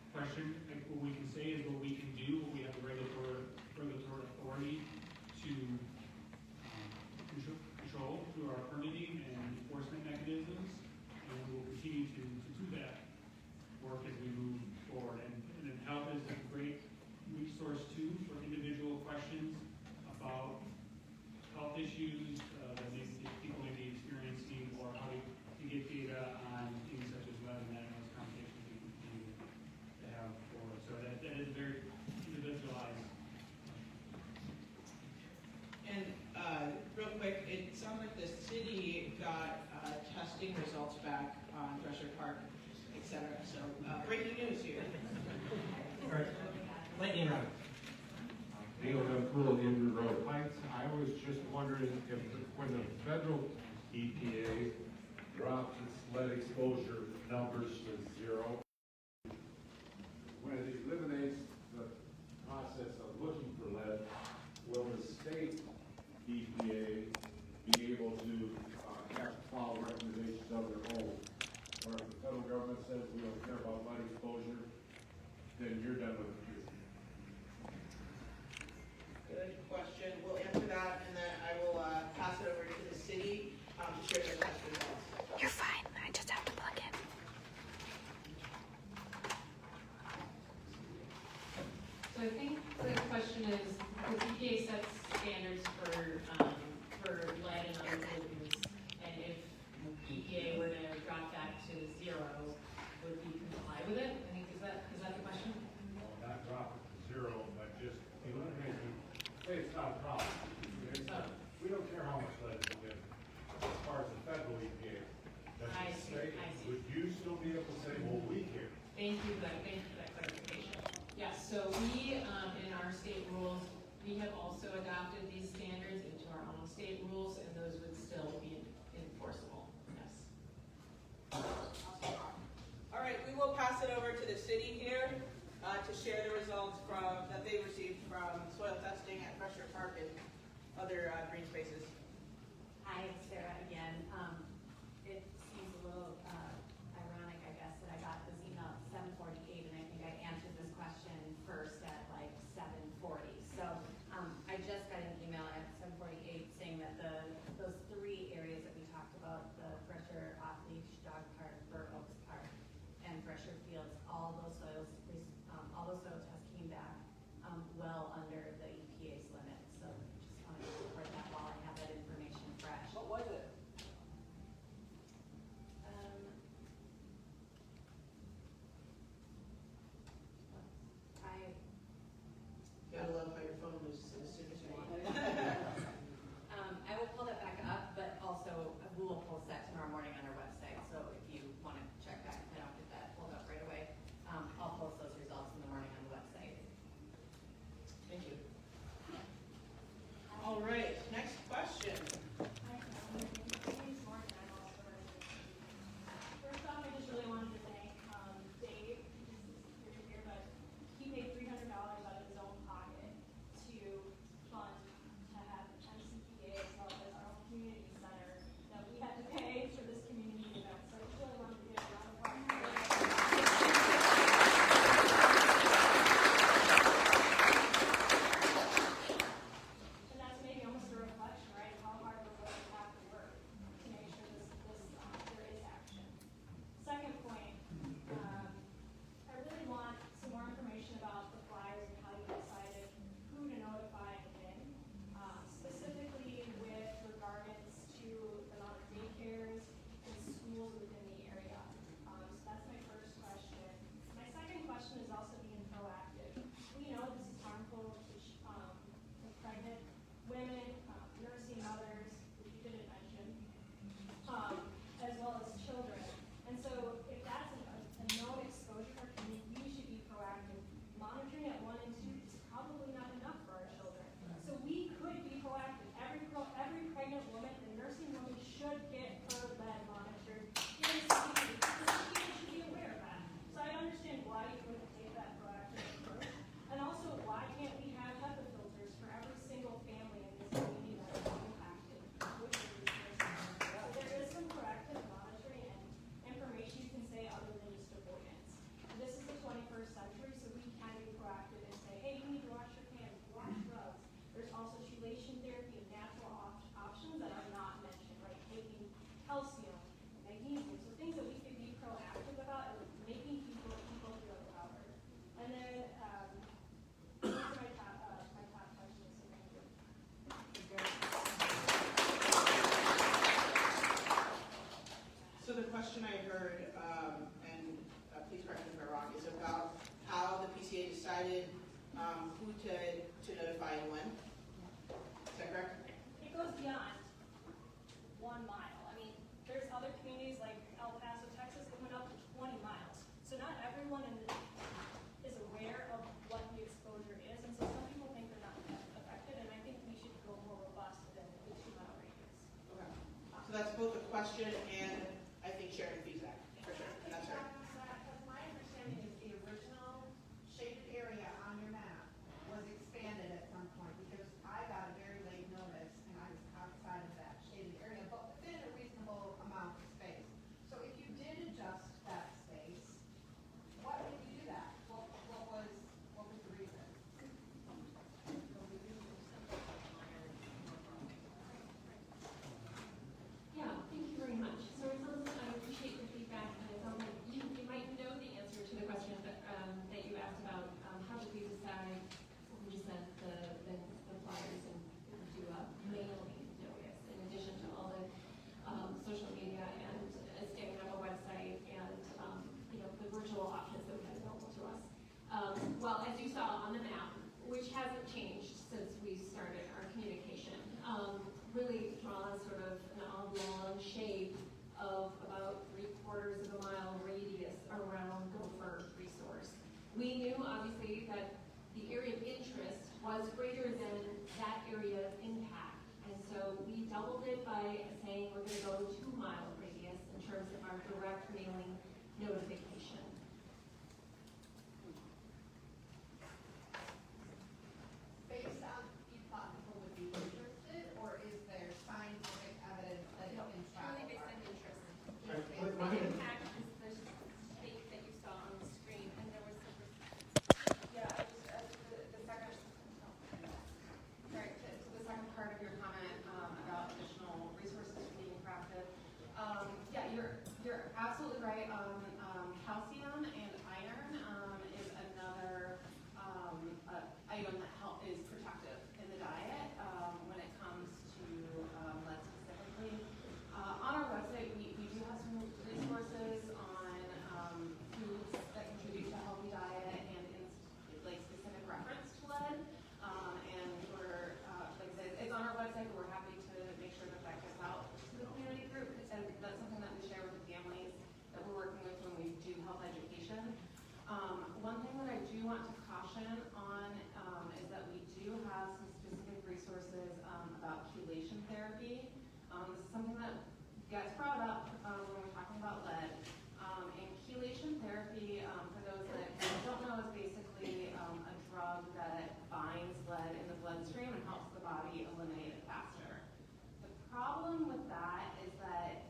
Speaker 7: question. What we can say is what we can do, what we have the regulatory authority to control through our permitting and enforcement mechanisms, and we'll continue to do that work as we move forward. And health is a great resource too for individual questions about health issues that people may be experiencing, or how to get data on things such as lead, and that those conversations we continue to have forward. So that is very individualized.
Speaker 3: And real quick, it sounds like the city got testing results back on Dresser Park, etc. So breaking news here.
Speaker 21: All right, lightning round.
Speaker 23: Neil Ventura, Beaver Grove Heights. I was just wondering if when the federal EPA drops its lead exposure numbers to 0, when it eliminates the process of looking for lead, will the state EPA be able to have to follow recommendations of their own? Or if the federal government says we don't care about lead exposure, then you're done with it.
Speaker 3: Good question. We'll answer that, and then I will pass it over to the city to share their test results.
Speaker 20: You're fine. I just have to plug in.
Speaker 5: So we, in our state rules, we have also adopted these standards into our own state rules, and those would still be enforceable, yes.
Speaker 3: All right, we will pass it over to the city here to share the results that they received from soil testing at Pressure Park and other green spaces.
Speaker 16: Hi, it's Sarah again. It seems a little ironic, I guess, that I got this email at 7:48, and I think I answered this question first at like 7:40. So I just got an email at 7:48 saying that those three areas that we talked about, the Pressure Off-Leash Dog Park, Burr Oaks Park, and Pressure Fields, all those soil tests came back well under the EPA's limit. So just wanted to report that while I have that information fresh.
Speaker 3: What was it? Gotta love how your phone moves as soon as you want.
Speaker 16: I will pull that back up, but also we will post that tomorrow morning on our website. So if you want to check that, if I don't get that pulled up right away, I'll post those results in the morning on the website.
Speaker 3: Thank you. All right, next question.
Speaker 6: First off, I just really wanted to thank Dave, who's here, but he paid $300 out of his own pocket to fund to have MCPA as well as our own community center that we had to pay for this community event. So I just really wanted to give a round of And that's maybe almost a reflection, right, of how hard we're going to have to work to make sure there is action. Second point, I really want some more information about the flyers and how you decided who to notify and when, specifically with regards to the amount of daycares and schools within the area. So that's my first question. My second question is also being proactive. We know this is harmful to pregnant women, nursing mothers, which you didn't mention, as well as children. And so if that's a known exposure for community, we should be proactive. Monitoring at 1 and 2 is probably not enough for our children. So we could be proactive. Every pregnant woman and nursing woman should get her lead monitored. Even people should be aware of that. So I understand why you wouldn't take that proactive approach. And also, why can't we have HEPA filters for every single family in this community that is impacted with the resources? So there is some proactive monitoring and information you can say other than just avoidance. This is the 21st century, so we can be proactive and say, hey, you need to wash your hands, wash drugs. There's also chelation therapy and natural options that are not mentioned, like taking calcium, magnesium, so things that we can be proactive about and making people feel empowered. And then those are my top questions. So thank you.
Speaker 3: So the question I heard, and please correct me if I'm wrong, is about how the PCA decided who to notify and when. Is that correct?
Speaker 6: It goes beyond 1 mile. I mean, there's other communities like El Paso, Texas, that went up to 20 miles. So not everyone is aware of what the exposure is, and so some people think they're not affected, and I think we should go more robust than the 2 mile radius.
Speaker 3: Okay. So that's both a question and I think sharing feedback, for sure, and that's right.
Speaker 11: My understanding is the original shaded area on your map was expanded at some point because I got a very late notice and I was outside of that shaded area, but within a reasonable amount of space. So if you did adjust that space, what made you do that? What was the reason?
Speaker 4: Yeah, thank you very much. So I appreciate the feedback. by saying we're going to go 2 mile radius in terms of our direct mailing notification.
Speaker 11: Based on you thought people would be interested, or is there scientific evidence that it can travel?
Speaker 5: Purely based on interest.
Speaker 21: We're
Speaker 5: The
Speaker 21: gonna-
Speaker 5: impact is the shape that you saw on the screen, and there was some.
Speaker 1: Yeah, the second, sorry, to the second part of your comment about additional resources being crafted. Yeah, you're absolutely right on calcium and iron is another item that is protective in the diet when it comes to lead specifically. On our website, we do have some resources on foods that contribute to a healthy diet and like specific reference to lead. And we're, like I said, it's on our website, but we're happy to make sure that that gets out to the community group. And that's something that we share with the families that we're working with when we do health education. One thing that I do want to caution on is that we do have some specific resources about chelation therapy. This is something that gets brought up when we're talking about lead. And chelation therapy, for those that don't know, is basically a drug that binds lead in the bloodstream and helps the body eliminate it faster. The problem with that is that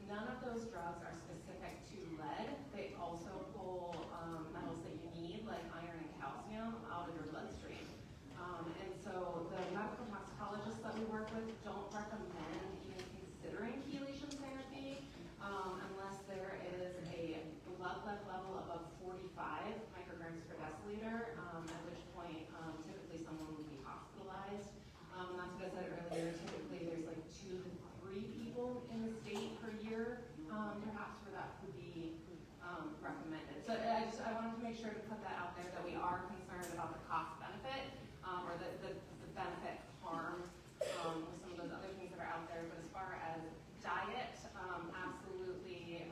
Speaker 1: none of those drugs are specific to lead. They also pull metals that you need, like iron and calcium, out of your bloodstream. And so the medical toxicologists that we work with don't recommend even considering chelation therapy unless there is a blood lead level above 45 micrograms per deciliter, at which point typically someone would be hospitalized. And that's what I said earlier, typically there's like 2 to 3 people in the state per year, perhaps where that would be recommended. So I wanted to make sure to put that out there, that we are concerned about the cost benefit or the benefit harm with some of those other things that are out there. But as far as diet, absolutely,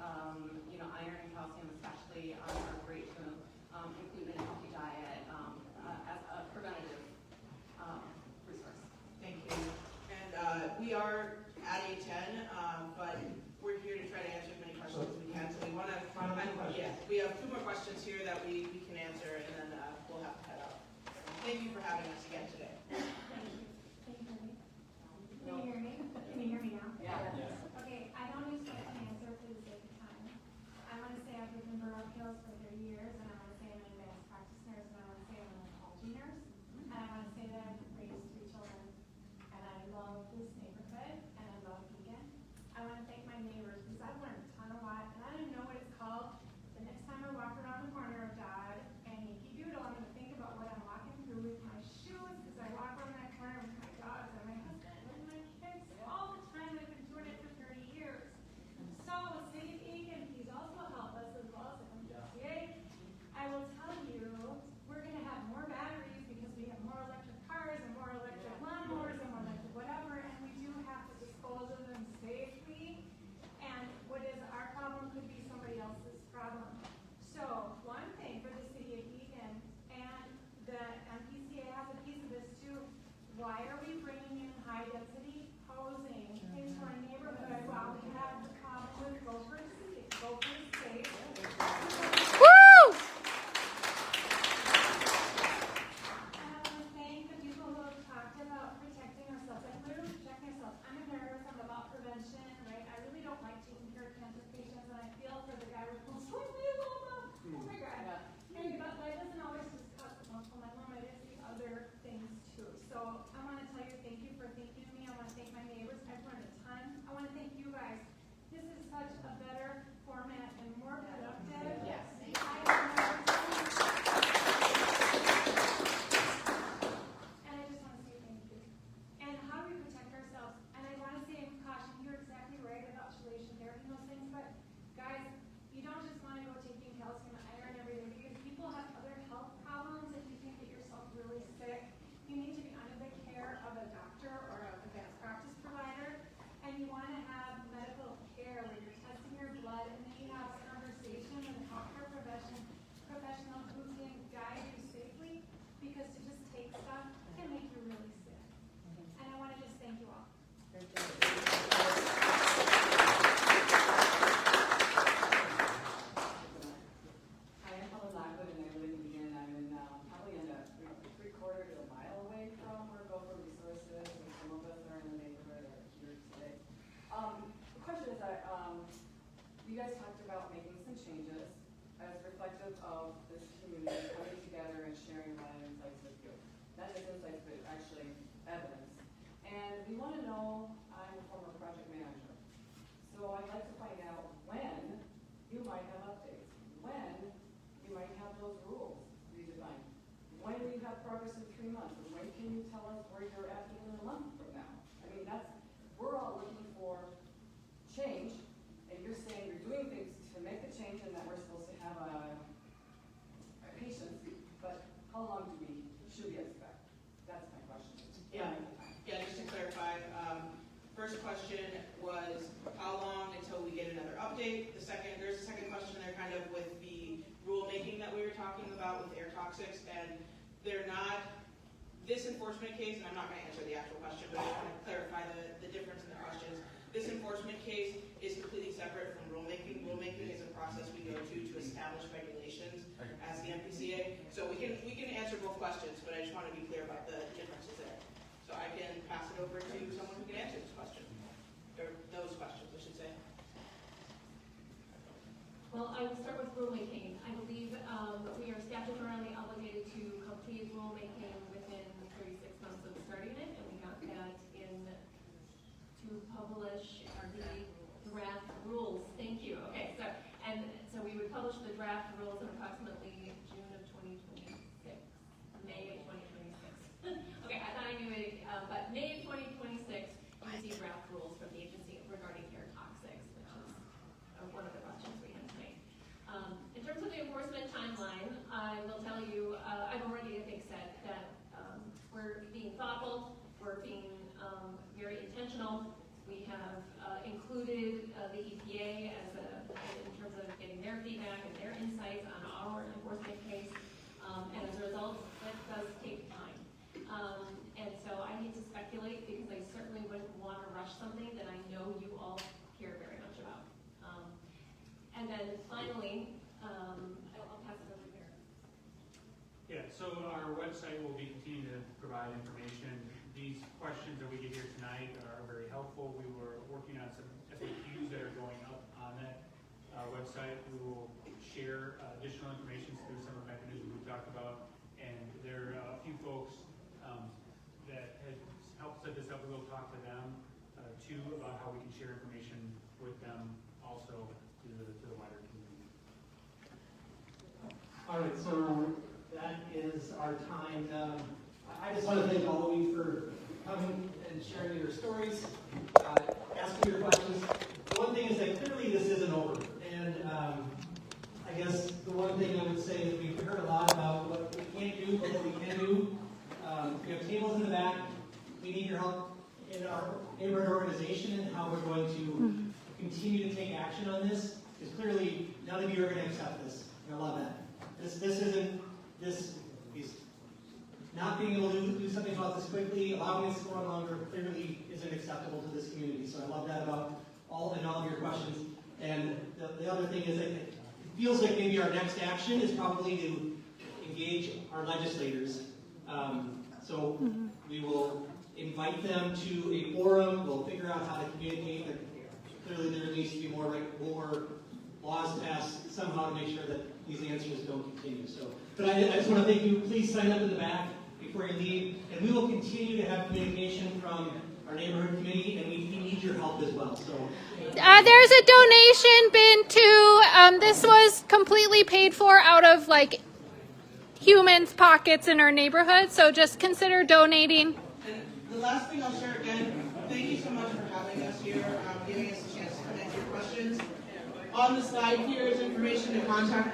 Speaker 1: iron and calcium especially are great to include in a healthy diet as a preventative resource.
Speaker 3: Thank you. And we are at 8:10, but we're here to try to answer as many questions as we can. So we want to, yeah, we have 2 more questions here that we can answer, and then we'll have to head out. Thank you for having us again today.
Speaker 6: Can you hear me? Can you hear me now?
Speaker 3: Yeah.
Speaker 6: Okay, I don't expect an answer for the sake of time. I want to say I've lived in Borough Hills for 30 years, and I want to say I'm an advanced practice nurse, and I want to say I'm an oncology nurse, and I want to say that I've raised 3 children, and I love this neighborhood, and I love Eagan. I want to thank my neighbors, because I've learned a ton of lot, and I don't know what it's called. The next time I walk around the corner of Dodd and Yankee Doodle, I'm going to think about what I'm walking through with my shoes
Speaker 8: you guys talked about making some changes as reflective of this community coming together and sharing a lot of insights with you. Not just insights, but actually evidence. And we want to know, I'm a former project manager, so I'd like to find out when you might have updates, when you might have those rules redefined, when you have progress in 3 months, and when can you tell us where you're at even a month from now? I mean, we're all looking for change, and you're saying you're doing things to make the change and that we're supposed to have a patience, but how long should we expect? That's my question.
Speaker 3: Yeah, just to clarify, first question was how long until we get another update? There's a second question there kind of with the rulemaking that we were talking about with air toxics, and they're not, this enforcement case, and I'm not going to answer the actual question, but I just want to clarify the difference in the questions. This enforcement case is completely separate from rulemaking. Rulemaking is a process we go to establish regulations as the MPCA. So we can answer both questions, but I just want to be clear about the differences there. So I can pass it over to someone who can answer this question, or those questions, I should say.
Speaker 4: Well, I will start with rulemaking. I believe we are statutorily obligated to complete rulemaking within 36 months of starting it, and we got that to publish the draft rules. Thank you. Okay, so we would publish the draft rules in approximately June of 2026, May of 2026. Okay, I thought I knew it, but May of 2026, you see draft rules from the agency regarding air toxics, which is one of the questions we had tonight. In terms of the enforcement timeline, I will tell you, I've already, I think, said that we're being thoughtful, we're being very intentional. We have included the EPA in terms of getting their feedback and their insights on our enforcement case, and as a result, that does take time. And so I hate to speculate because I certainly wouldn't want to rush something that I know you all care very much about. And then finally, I'll pass it over here.
Speaker 7: Yeah, so our website will be continuing to provide information. These questions that we get here tonight are very helpful. We were working on some FAQs that are going up on that website. We will share additional information through some of the mechanisms we talked about. And there are a few folks that had helped set this up. We will talk to them too about how we can share information with them also to the wider community.
Speaker 2: All right, so that is our time. I just want to thank all of you for coming and sharing your stories, asking your questions. The one thing is that clearly this isn't over. And I guess the one thing I would say is we've heard a lot about what we can't do, but what we can do. We have tables in the back. We need your help in our neighborhood organization and how we're going to continue to take action on this. Because clearly none of you are going to accept this. I love that. This not being able to do something about this quickly, allowing this to go on longer, clearly isn't acceptable to this community. So I love that about all of your questions. And the other thing is that it feels like maybe our next action is probably to engage our legislators. So we will invite them to a forum. We'll figure out how to communicate. Clearly there needs to be more laws passed somehow to make sure that these answers don't continue. So, but I just want to thank you. Please sign up in the back before you leave. And we will continue to have communication from our neighborhood committee, and we need your help as well. So
Speaker 20: there's a donation bin too. This was completely paid for out of humans' pockets in our neighborhood. So just consider donating.
Speaker 3: And the last thing I'll share again, thank you so much for having us here, giving us a chance to answer your questions. On the slide here is information to contact